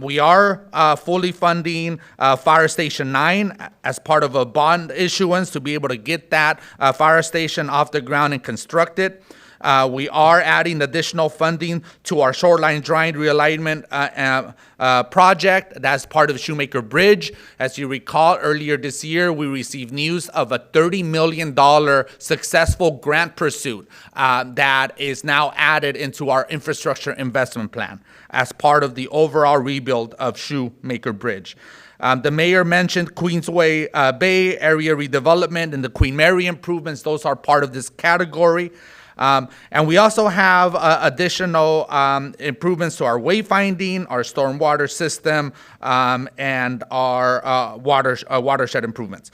We are fully funding Fire Station 9 as part of a bond issuance to be able to get that fire station off the ground and constructed. We are adding additional funding to our shoreline drying realignment project. That's part of Shoemaker Bridge. As you recall, earlier this year, we received news of a $30 million successful grant pursuit that is now added into our infrastructure investment plan as part of the overall rebuild of Shoemaker Bridge. The mayor mentioned Queensway Bay area redevelopment and the Queen Mary improvements. Those are part of this category. And we also have additional improvements to our wayfinding, our stormwater system, and our watershed improvements.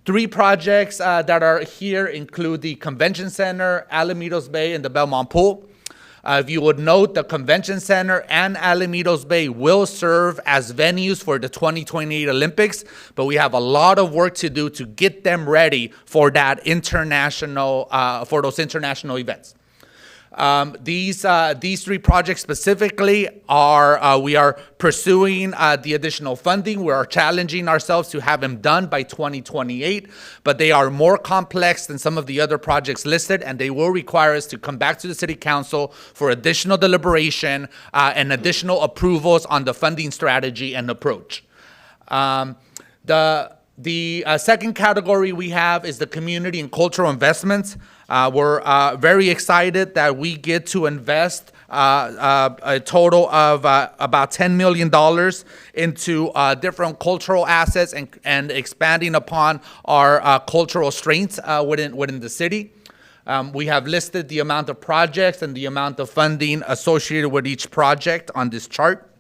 3 projects that are here include the Convention Center, Alamitos Bay, and the Belmont Pool. If you would note, the Convention Center and Alamitos Bay will serve as venues for the 2028 Olympics, but we have a lot of work to do to get them ready for that for those international events. These 3 projects specifically we are pursuing the additional funding. We are challenging ourselves to have them done by 2028, but they are more complex than some of the other projects listed, and they will require us to come back to the City Council for additional deliberation and additional approvals on the funding strategy and approach. The second category we have is the community and cultural investments. We're very excited that we get to invest a total of about $10 million into different cultural assets and expanding upon our cultural strengths within the city. We have listed the amount of projects and the amount of funding associated with each project on this chart.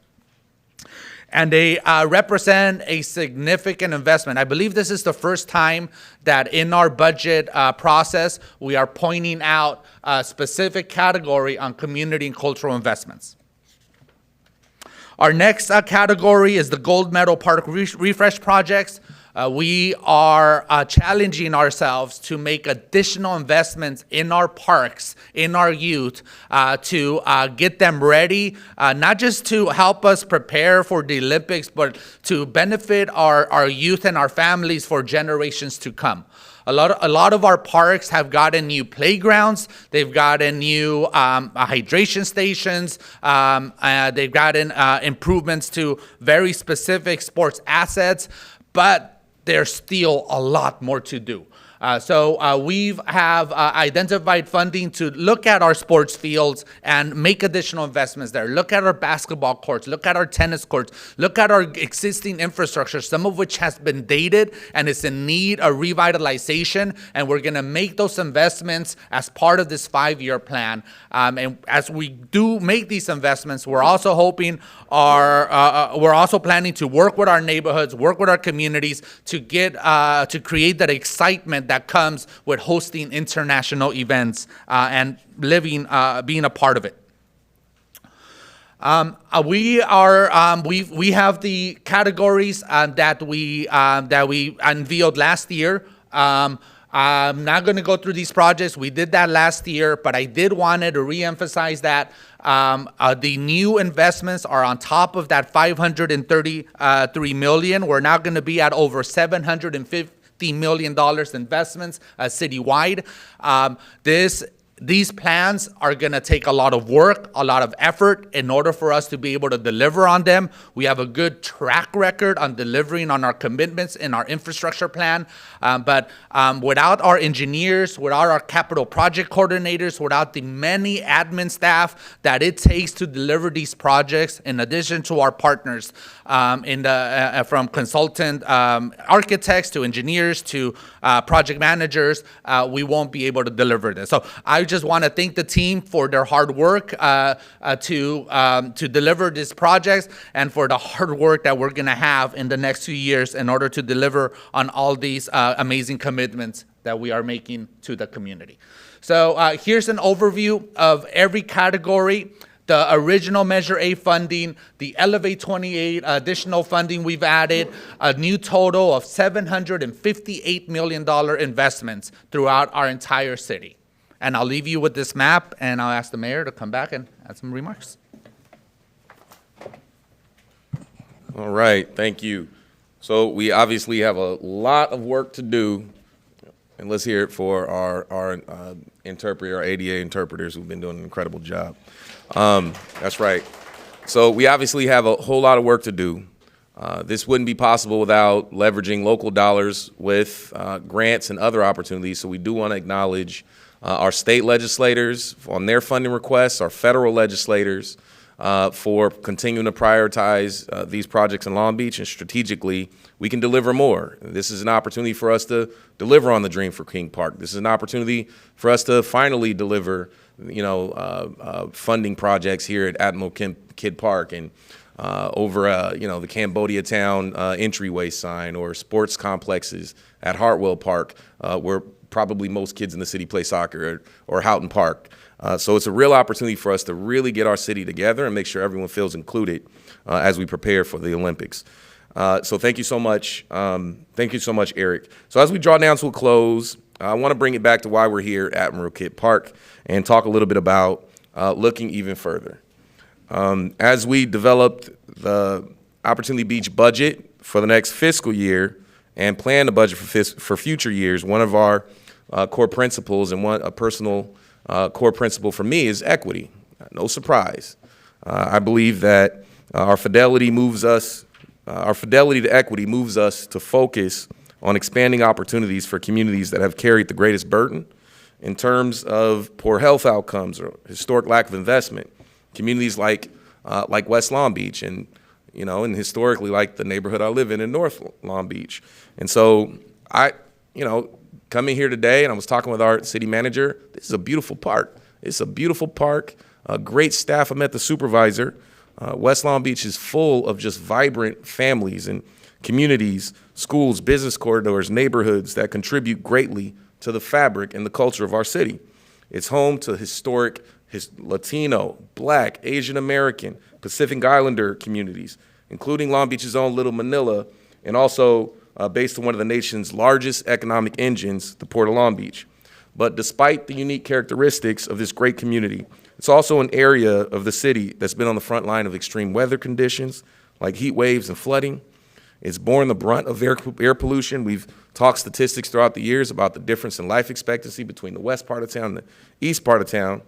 And they represent a significant investment. I believe this is the first time that in our budget process, we are pointing out a specific category on community and cultural investments. Our next category is the Gold Medal Park Refresh projects. We are challenging ourselves to make additional investments in our parks, in our youth, to get them ready, not just to help us prepare for the Olympics, but to benefit our youth and our families for generations to come. A lot of our parks have gotten new playgrounds. They've gotten new hydration stations. They've gotten improvements to very specific sports assets, but there's still a lot more to do. So we have identified funding to look at our sports fields and make additional investments there. Look at our basketball courts, look at our tennis courts, look at our existing infrastructure, some of which has been dated and is in need of revitalization. And we're going to make those investments as part of this 5-year plan. And as we do make these investments, we're also hoping we're also planning to work with our neighborhoods, work with our communities to get to create that excitement that comes with hosting international events and being a part of it. We are we have the categories that we unveiled last year. I'm not going to go through these projects. We did that last year, but I did wanted to reemphasize that the new investments are on top of that $533 million. We're now going to be at over $750 million investments citywide. These plans are going to take a lot of work, a lot of effort in order for us to be able to deliver on them. We have a good track record on delivering on our commitments in our infrastructure plan. But without our engineers, without our capital project coordinators, without the many admin staff that it takes to deliver these projects, in addition to our partners from consultant architects to engineers to project managers, we won't be able to deliver this. So I just want to thank the team for their hard work to deliver these projects and for the hard work that we're going to have in the next few years in order to deliver on all these amazing commitments that we are making to the community. So here's an overview of every category. The original Measure A funding, the Elevate 28 additional funding we've added, a new total of $758 million investments throughout our entire city. And I'll leave you with this map, and I'll ask the mayor to come back and add some remarks. All right, thank you. So we obviously have a lot of work to do, and let's hear it for our interpreter, our ADA interpreters who've been doing an incredible job. That's right. So we obviously have a whole lot of work to do. This wouldn't be possible without leveraging local dollars with grants and other opportunities. So we do want to acknowledge our state legislators on their funding requests, our federal legislators for continuing to prioritize these projects in Long Beach, and strategically we can deliver more. This is an opportunity for us to deliver on the dream for King Park. This is an opportunity for us to finally deliver, funding projects here at Admiral Kidd Park and over, the Cambodia Town entryway sign, or sports complexes at Hartwell Park, where probably most kids in the city play soccer, or Houghton Park. So it's a real opportunity for us to really get our city together and make sure everyone feels included as we prepare for the Olympics. So thank you so much. Thank you so much, Eric. So as we draw down to a close, I want to bring it back to why we're here at Admiral Kidd Park and talk a little bit about looking even further. As we developed the Opportunity Beach budget for the next fiscal year and plan the budget for future years, one of our core principles and a personal core principle for me is equity. No surprise. I believe that our fidelity to equity moves us to focus on expanding opportunities for communities that have carried the greatest burden in terms of poor health outcomes or historic lack of investment. Communities like West Long Beach and historically like the neighborhood I live in North Long Beach. And so coming here today, and I was talking with our city manager, this is a beautiful park. It's a beautiful park, great staff. I met the supervisor. West Long Beach is full of just vibrant families and communities, schools, business corridors, neighborhoods that contribute greatly to the fabric and the culture of our city. It's home to historic Latino, Black, Asian American, Pacific Islander communities, including Long Beach's own Little Manila, and also based on one of the nation's largest economic engines, the Port of Long Beach. But despite the unique characteristics of this great community, it's also an area of the city that's been on the front line of extreme weather conditions like heat waves and flooding. It's borne the brunt of air pollution. We've talked statistics throughout the years about the difference in life expectancy between the west part of town and the east part of town.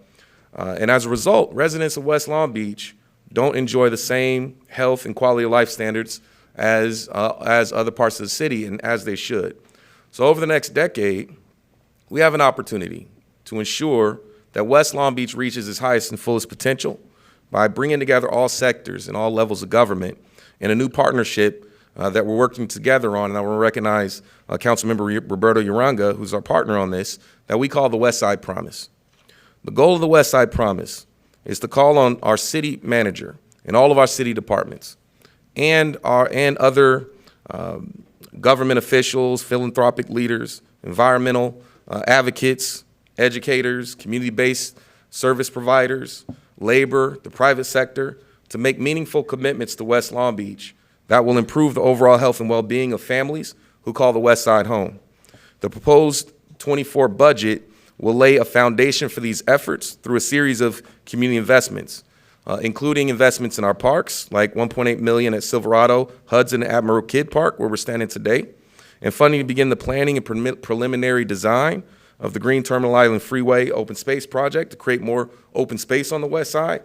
And as a result, residents of West Long Beach don't enjoy the same health and quality of life standards as other parts of the city, and as they should. So over the next decade, we have an opportunity to ensure that West Long Beach reaches its highest and fullest potential by bringing together all sectors and all levels of government in a new partnership that we're working together on. And I want to recognize Councilmember Roberto Uranga, who's our partner on this, that we call the West Side Promise. The goal of the West Side Promise is to call on our city manager and all of our city departments and other government officials, philanthropic leaders, environmental advocates, educators, community-based service providers, labor, the private sector, to make meaningful commitments to West Long Beach that will improve the overall health and well-being of families who call the West Side home. The proposed 24 budget will lay a foundation for these efforts through a series of community investments, including investments in our parks, like $1.8 million at Silverado, Hudson, and Admiral Kidd Park, where we're standing today, and funding to begin the planning and preliminary design of the Green Terminal Island Freeway Open Space Project to create more open space on the west side.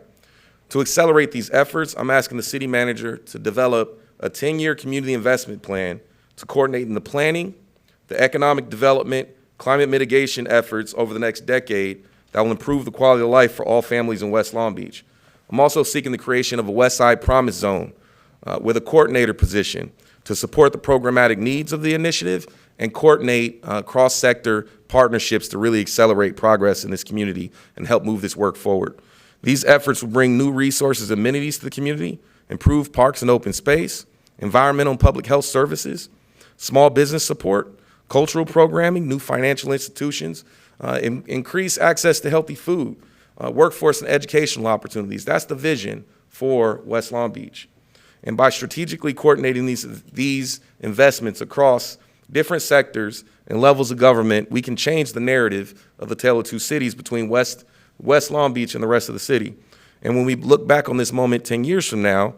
To accelerate these efforts, I'm asking the city manager to develop a 10-year community investment plan to coordinate in the planning, the economic development, climate mitigation efforts over the next decade that will improve the quality of life for all families in West Long Beach. I'm also seeking the creation of a West Side Promise Zone with a coordinator position to support the programmatic needs of the initiative and coordinate cross-sector partnerships to really accelerate progress in this community and help move this work forward. These efforts will bring new resources and amenities to the community, improve parks and open space, environmental and public health services, small business support, cultural programming, new financial institutions, increase access to healthy food, workforce and educational opportunities. That's the vision for West Long Beach. And by strategically coordinating these investments across different sectors and levels of government, we can change the narrative of the tale of two cities between West Long Beach and the rest of the city. And when we look back on this moment 10 years from now,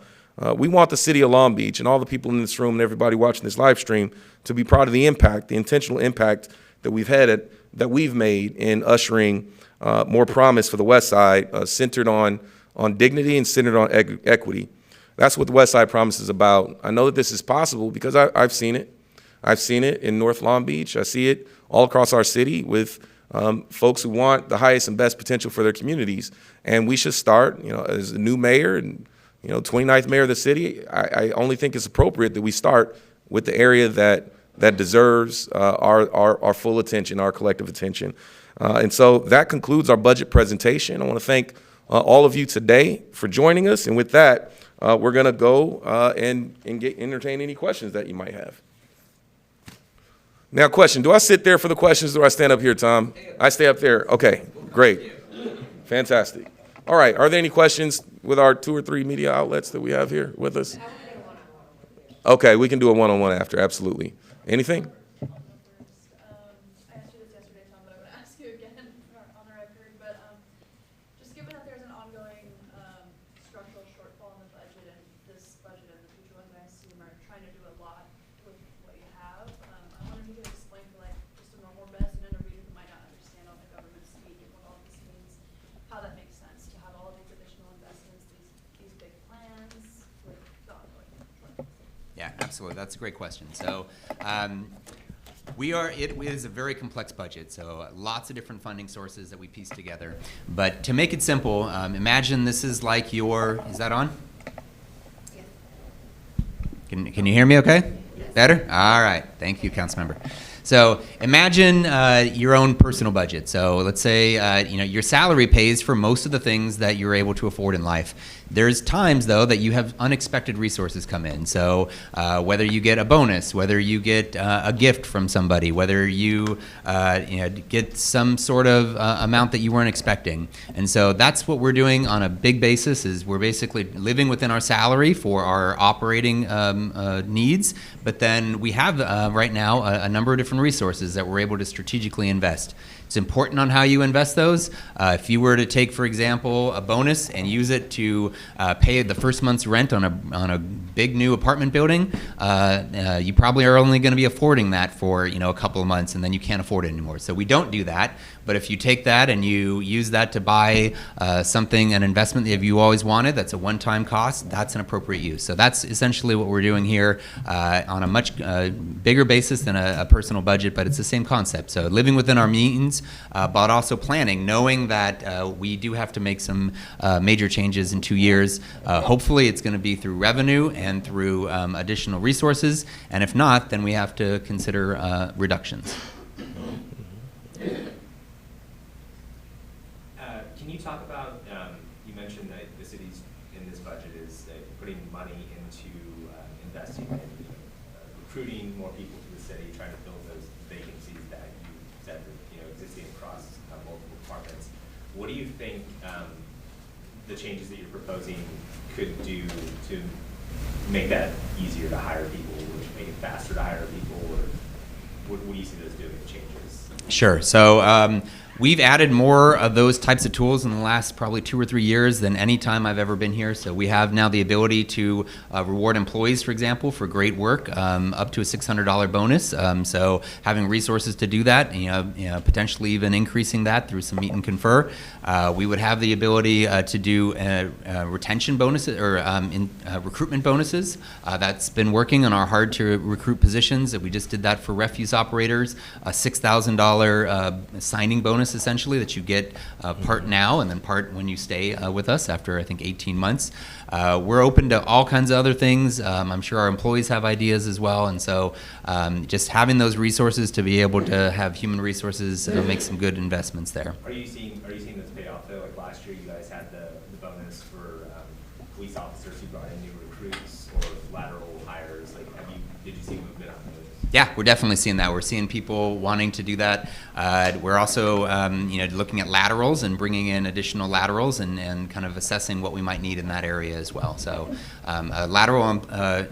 we want the city of Long Beach and all the people in this room and everybody watching this live stream to be proud of the impact, the intentional impact that we've made in ushering more promise for the West Side, centered on dignity and centered on equity. That's what the West Side Promise is about. I know that this is possible because I've seen it. I've seen it in North Long Beach. I see it all across our city with folks who want the highest and best potential for their communities. And we should start, as a new mayor and 29th mayor of the city, I only think it's appropriate that we start with the area that deserves our full attention, our collective attention. And so that concludes our budget presentation. I want to thank all of you today for joining us. And with that, we're going to go and entertain any questions that you might have. Now, question, do I sit there for the questions or do I stand up here, Tom? I stay up there. Okay, great. Fantastic. All right, are there any questions with our 2 or 3 media outlets that we have here with us? Okay, we can do a one-on-one after, absolutely. Anything? I asked you this yesterday, Tom, but I'm going to ask you again on the record. But just given that there's an ongoing structural shortfall in the budget, and this budget and the future ones, I assume, are trying to do a lot with what you have, I wonder if you could explain to just a normal resident or reader who might not understand all the government speak and what all this means, how that makes sense to have all of these additional investments, these big plans with the ongoing shortfall. Yeah, absolutely. That's a great question. So it is a very complex budget, so lots of different funding sources that we piece together. But to make it simple, imagine this is like is that on? Yes. Can you hear me okay? Yes. Better? All right. Thank you, Councilmember. So imagine your own personal budget. So let's say your salary pays for most of the things that you're able to afford in life. There's times, though, that you have unexpected resources come in. So whether you get a bonus, whether you get a gift from somebody, whether you get some sort of amount that you weren't expecting. And so that's what we're doing on a big basis, is we're basically living within our salary for our operating needs. But then we have right now a number of different resources that we're able to strategically invest. It's important on how you invest those. If you were to take, for example, a bonus and use it to pay the first month's rent on a big new apartment building, you probably are only going to be affording that for a couple of months, and then you can't afford it anymore. So we don't do that. But if you take that and you use that to buy an investment that you always wanted, that's a one-time cost, that's an appropriate use. So that's essentially what we're doing here on a much bigger basis than a personal budget, but it's the same concept. So living within our means, but also planning, knowing that we do have to make some major changes in 2 years. Hopefully it's going to be through revenue and through additional resources, and if not, then we have to consider reductions. Can you talk about, you mentioned that the city's in this budget is putting money into investing in recruiting more people to the city, trying to fill those vacancies that you said existing across multiple departments. What do you think the changes that you're proposing could do to make that easier to hire people, or make it faster to hire people, or what do you see those doing, the changes? Sure. So we've added more of those types of tools in the last probably 2 or 3 years than any time I've ever been here. So we have now the ability to reward employees, for example, for great work, up to a $600 bonus. So having resources to do that, potentially even increasing that through some meet and confer. We would have the ability to do retention bonuses or recruitment bonuses. That's been working on our hard to recruit positions. We just did that for refuse operators, a $6,000 signing bonus essentially that you get part now and then part when you stay with us after I think 18 months. We're open to all kinds of other things. I'm sure our employees have ideas as well, and so just having those resources to be able to have human resources make some good investments there. Are you seeing this pay off though? Like last year, you guys had the bonus for police officers who brought in new recruits or lateral hires. Like, did you see movement on those? Yeah, we're definitely seeing that. We're seeing people wanting to do that. We're also, looking at laterals and bringing in additional laterals and kind of assessing what we might need in that area as well. So a lateral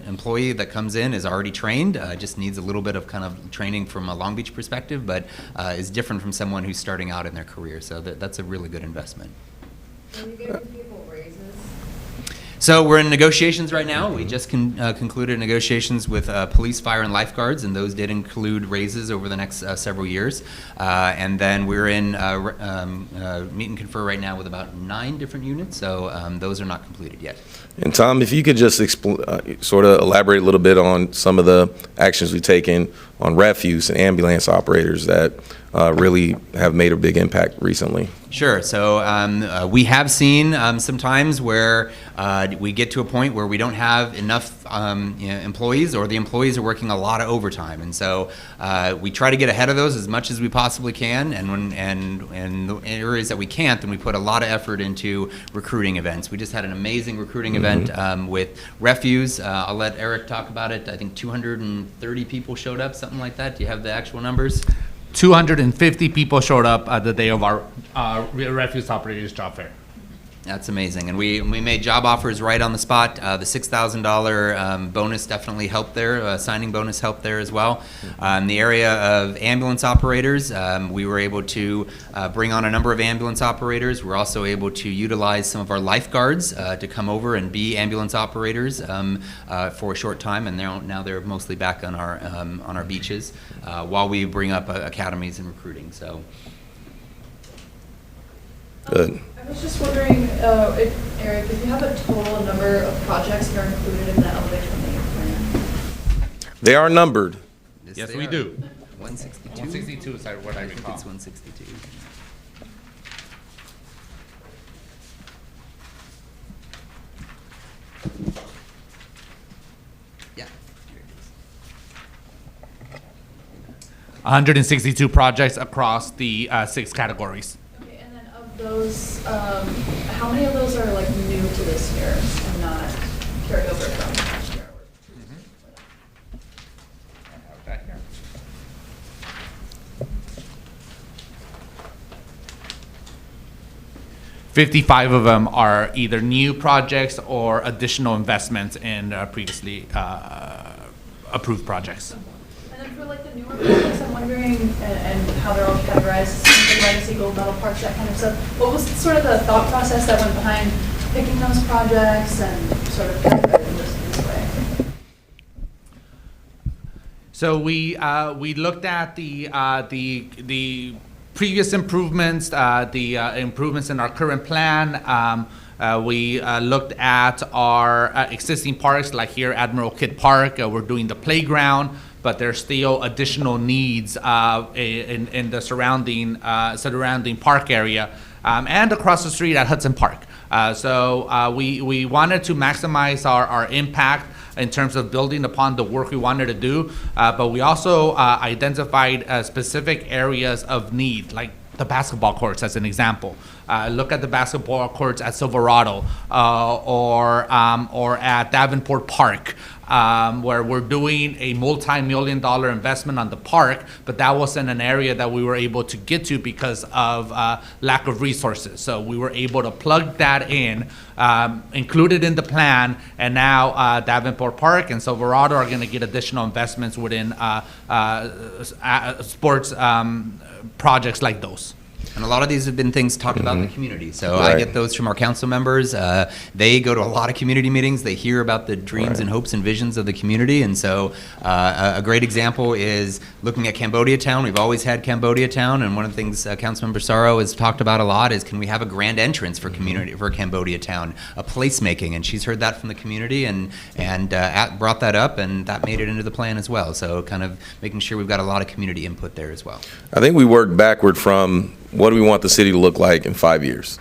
employee that comes in is already trained, just needs a little bit of kind of training from a Long Beach perspective, but is different from someone who's starting out in their career. So that's a really good investment. Are you giving people raises? So we're in negotiations right now. We just concluded negotiations with police, fire, and lifeguards, and those did include raises over the next several years. And then we're in meet and confer right now with about 9 different units, so those are not completed yet. And Tom, if you could just sort of elaborate a little bit on some of the actions we've taken on refuse and ambulance operators that really have made a big impact recently. Sure. So we have seen some times where we get to a point where we don't have enough employees, or the employees are working a lot of overtime, and so we try to get ahead of those as much as we possibly can. And the areas that we can't, then we put a lot of effort into recruiting events. We just had an amazing recruiting event with refuse. I'll let Eric talk about it. I think 230 people showed up, something like that. Do you have the actual numbers? 250 people showed up at the day of our refuse operators job fair. That's amazing. And we made job offers right on the spot. The $6,000 bonus definitely helped there. Signing bonus helped there as well. In the area of ambulance operators, we were able to bring on a number of ambulance operators. We're also able to utilize some of our lifeguards to come over and be ambulance operators for a short time. And now they're mostly back on our beaches while we bring up academies and recruiting. So. Good. I was just wondering, Eric, if you have a total number of projects that are included in the LBTV plan? They are numbered. Yes, they we are. do. 162. 162 is what I I think recall. it's 162. Yeah. Here it is. 162 projects across the 6 categories. Okay, and then of those, how many of those are like new to this year and not carried over from last year? $55 of them are either new projects or additional investments in previously approved projects. And then for like the newer projects, I'm wondering, and how they're all categorized, the legacy, gold medal parks, that kind of stuff. What was sort of the thought process that went behind picking those projects and sort of categorizing this way? So we looked at the previous improvements, the improvements in our current plan. We looked at our existing parks, like here Admiral Kidd Park. We're doing the playground, but there's still additional needs in the surrounding park area, and across the street at Hudson Park. So we wanted to maximize our impact in terms of building upon the work we wanted to do, but we also identified specific areas of need, like the basketball courts as an example. Look at the basketball courts at Silverado or at Davenport Park. where we're doing a multi-million-dollar investment on the park, but that wasn't an area that we were able to get to because of lack of resources. So we were able to plug that in, include it in the plan, and now Davenport Park and Silverado are going to get additional investments within sports projects like those. And a lot of these have been things talked about in the community. So Right. I get those from our council members. They go to a lot of community meetings. They hear about the dreams and hopes and visions of the community. And so a great example is looking at Cambodia Town. We've always had Cambodia Town. And one of the things Councilmember Sorrow has talked about a lot is, can we have a grand entrance for community, for Cambodia Town, a placemaking? And she's heard that from the community and brought that up, and that made it into the plan as well. So kind of making sure we've got a lot of community input there as well. I think we worked backward from what do we want the city to look like in 5 years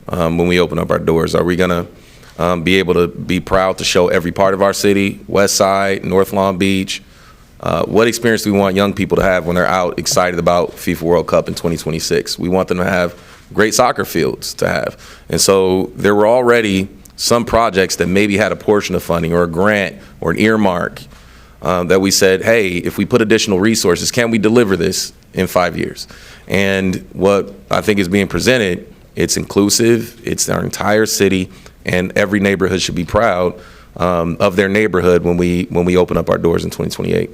when we open up our doors. Are we going to be able to be proud to show every part of our city, West Side, North Long Beach? What experience do we want young people to have when they're out excited about FIFA World Cup in 2026? We want them to have great soccer fields to have. And so there were already some projects that maybe had a portion of funding or a grant or an earmark that we said, hey, if we put additional resources, can we deliver this in 5 years? And what I think is being presented, it's inclusive, it's our entire city, and every neighborhood should be proud of their neighborhood when we open up our doors in 2028.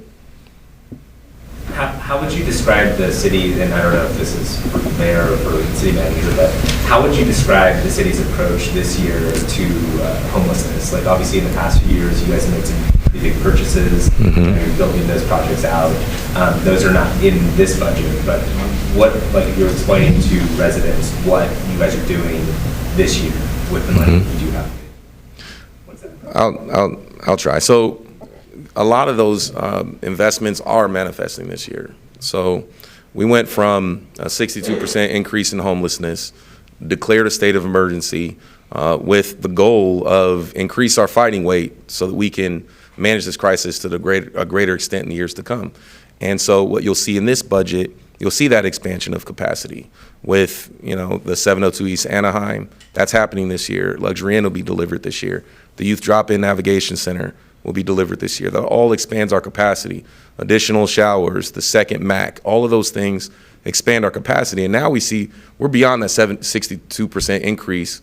How would you describe the city, and I don't know if this is for the mayor or for the city manager, but how would you describe the city's approach this year to homelessness? Like, obviously in the past few years, you guys have made some pretty big purchases, you're building those projects out. Those are not in this budget, but what, like if you're explaining to residents what you guys are doing this year with the money you do have, what's that? I'll try. So a lot of those investments are manifesting this year. So we went from a 62% increase in homelessness, declared a state of emergency with the goal of increase our fighting weight so that we can manage this crisis to a greater extent in the years to come. And so what you'll see in this budget, you'll see that expansion of capacity with, the 702 East Anaheim. That's happening this year. Luxury Inn will be delivered this year. The Youth Drop-In Navigation Center will be delivered this year. That all expands our capacity. Additional showers, the second MAC, all of those things expand our capacity. And now we see we're beyond that 62% increase.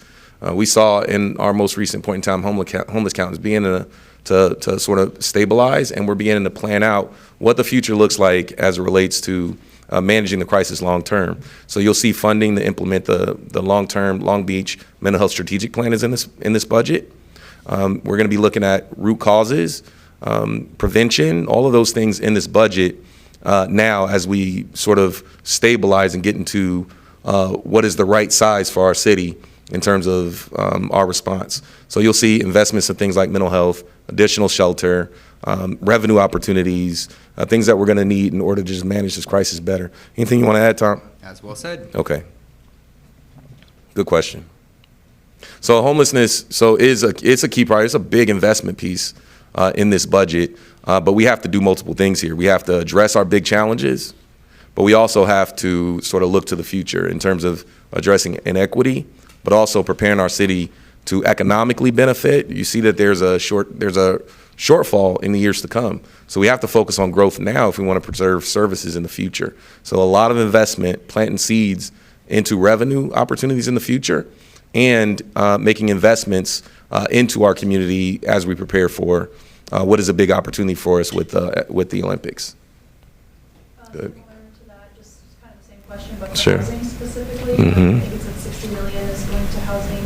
We saw in our most recent point in time homeless count is beginning to sort of stabilize, and we're beginning to plan out what the future looks like as it relates to managing the crisis long term. So you'll see funding to implement the long-term Long Beach Mental Health Strategic Plan is in this budget. We're going to be looking at root causes, prevention, all of those things in this budget now as we sort of stabilize and get into what is the right size for our city in terms of our response. So you'll see investments in things like mental health, additional shelter, revenue opportunities, things that we're going to need in order to just manage this crisis better. Anything you want to add, Tom? As well said. Okay. Good question. So homelessness, it's a key priority. It's a big investment piece in this budget, but we have to do multiple things here. We have to address our big challenges, but we also have to sort of look to the future in terms of addressing inequity, but also preparing our city to economically benefit. You see that there's a shortfall in the years to come. So we have to focus on growth now if we want to preserve services in the future. So a lot of investment, planting seeds into revenue opportunities in the future, and making investments into our community as we prepare for what is a big opportunity for us with the Olympics. Good. Similar to that, just kind of the same question, but for Sure. housing specifically, Mhm. I think it's at 60 million is going to housing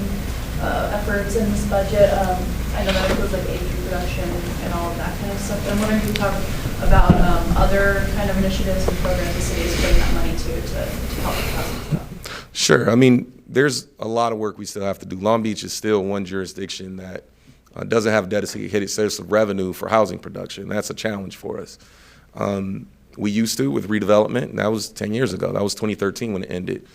efforts in this budget. I know that includes like age reproduction and all of that kind of stuff. I'm wondering if you talk about other kind of initiatives and programs the city is putting that money to help with housing stuff. Sure. I mean, there's a lot of work we still have to do. Long Beach is still one jurisdiction that doesn't have dedicated source of revenue for housing production. That's a challenge for us. We used to with redevelopment, and that was 10 years ago. That was 2013 when it ended.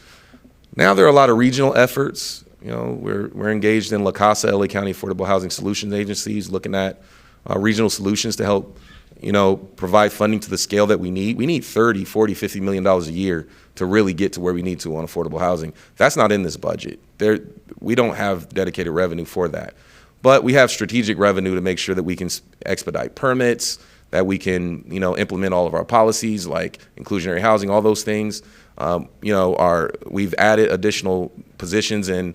Now there are a lot of regional efforts. We're engaged in La Casa, LA County Affordable Housing Solutions Agencies, looking at regional solutions to help, provide funding to the scale that we need. We need $30, $40, $50 million a year to really get to where we need to on affordable housing. That's not in this budget. We don't have dedicated revenue for that. But we have strategic revenue to make sure that we can expedite permits, that we can, implement all of our policies like inclusionary housing, all those things. We've added additional positions in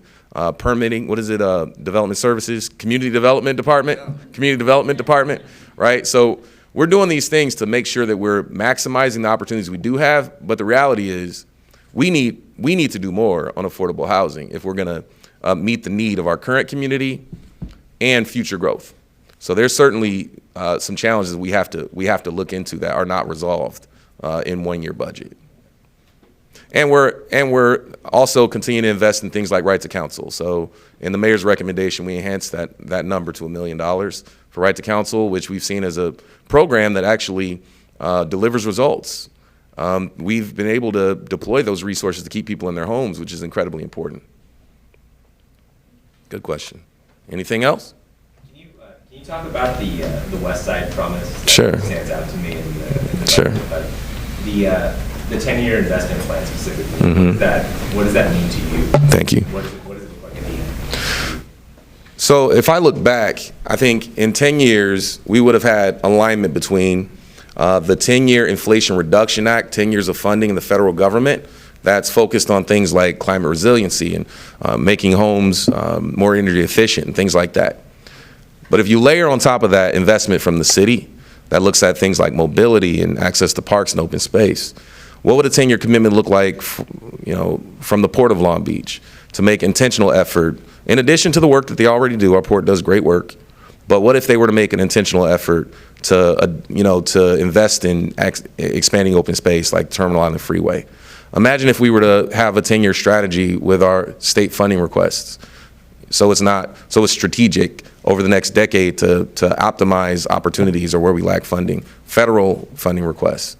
permitting. What is it? Development services, community development department, right? So we're doing these things to make sure that we're maximizing the opportunities we do have. But the reality is, we need to do more on affordable housing if we're going to meet the need of our current community and future growth. So there's certainly some challenges we have to look into that are not resolved in 1 year budget. And we're also continuing to invest in things like right to counsel. So in the mayor's recommendation, we enhanced that number to $1 million for right to counsel, which we've seen as a program that actually delivers results. We've been able to deploy those resources to keep people in their homes, which is incredibly important. Good question. Anything else? Can you talk about the West Side promise? That Sure. Stands out to me in the Sure. budget, but the 10-year investment plan specifically. Mm-hmm. What does that mean to you? Thank you. What does it look like in the end? So if I look back, I think in 10 years, we would have had alignment between the 10-year Inflation Reduction Act, 10 years of funding in the federal government that's focused on things like climate resiliency and making homes more energy efficient and things like that. But if you layer on top of that investment from the city that looks at things like mobility and access to parks and open space, what would a 10-year commitment look like, from the Port of Long Beach to make intentional effort, in addition to the work that they already do? Our port does great work. But what if they were to make an intentional effort to invest in expanding open space like Terminal Island Freeway? Imagine if we were to have a 10-year strategy with our state funding requests. So it's strategic over the next decade to optimize opportunities or where we lack funding, federal funding requests.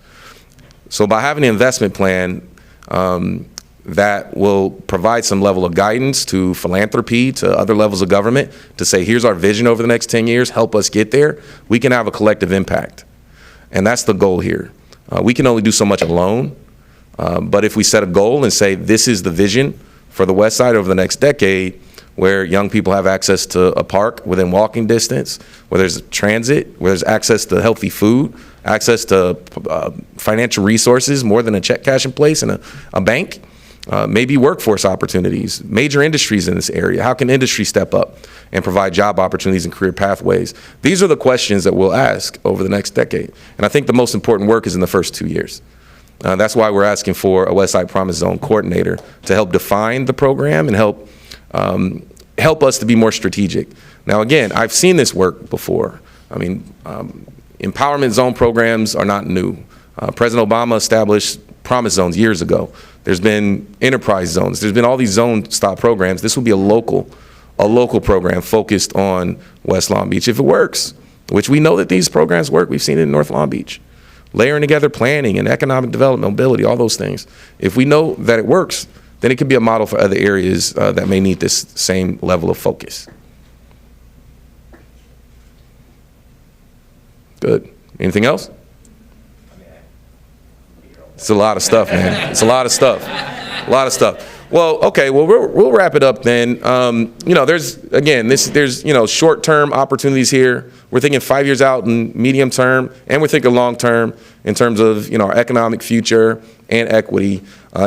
So by having an investment plan that will provide some level of guidance to philanthropy, to other levels of government, to say, here's our vision over the next 10 years, help us get there, we can have a collective impact. And that's the goal here. We can only do so much alone, but if we set a goal and say, this is the vision for the West Side over the next decade, where young people have access to a park within walking distance, where there's transit, where there's access to healthy food, access to financial resources, more than a check cash in place and a bank, maybe workforce opportunities, major industries in this area. How can industry step up and provide job opportunities and career pathways? These are the questions that we'll ask over the next decade. And I think the most important work is in the first 2 years. That's why we're asking for a West Side Promise Zone coordinator to help define the program and help us to be more strategic. Now, again, I've seen this work before. I mean, empowerment zone programs are not new. President Obama established promise zones years ago. There's been enterprise zones. There's been all these zone stop programs. This will be a local program focused on West Long Beach. If it works, which we know that these programs work, we've seen it in North Long Beach. Layering together planning and economic development, mobility, all those things. If we know that it works, then it could be a model for other areas that may need this same level of focus. Good. Anything else? It's a lot of stuff, man. It's a lot of stuff. A lot of stuff. Well, okay. Well, we'll wrap it up then. There's short-term opportunities here. We're thinking 5 years out in medium term, and we're thinking long-term in terms of our economic future and equity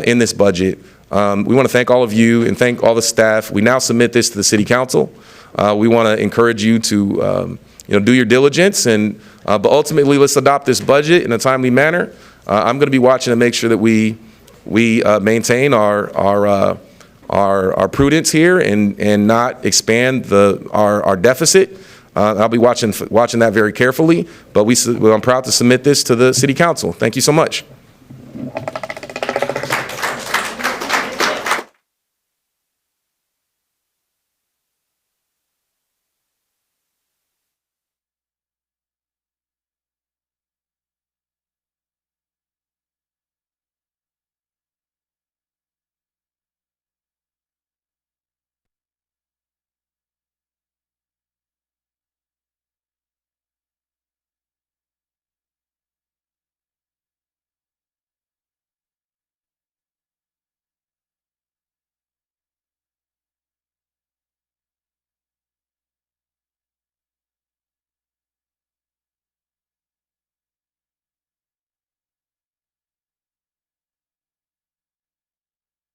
in this budget. We want to thank all of you and thank all the staff. We now submit this to the City Council. We want to encourage you to do your diligence, but ultimately let's adopt this budget in a timely manner. I'm going to be watching to make sure that we maintain our prudence here and not expand our deficit. I'll be watching that very carefully. But I'm proud to submit this to the City Council. Thank you so much.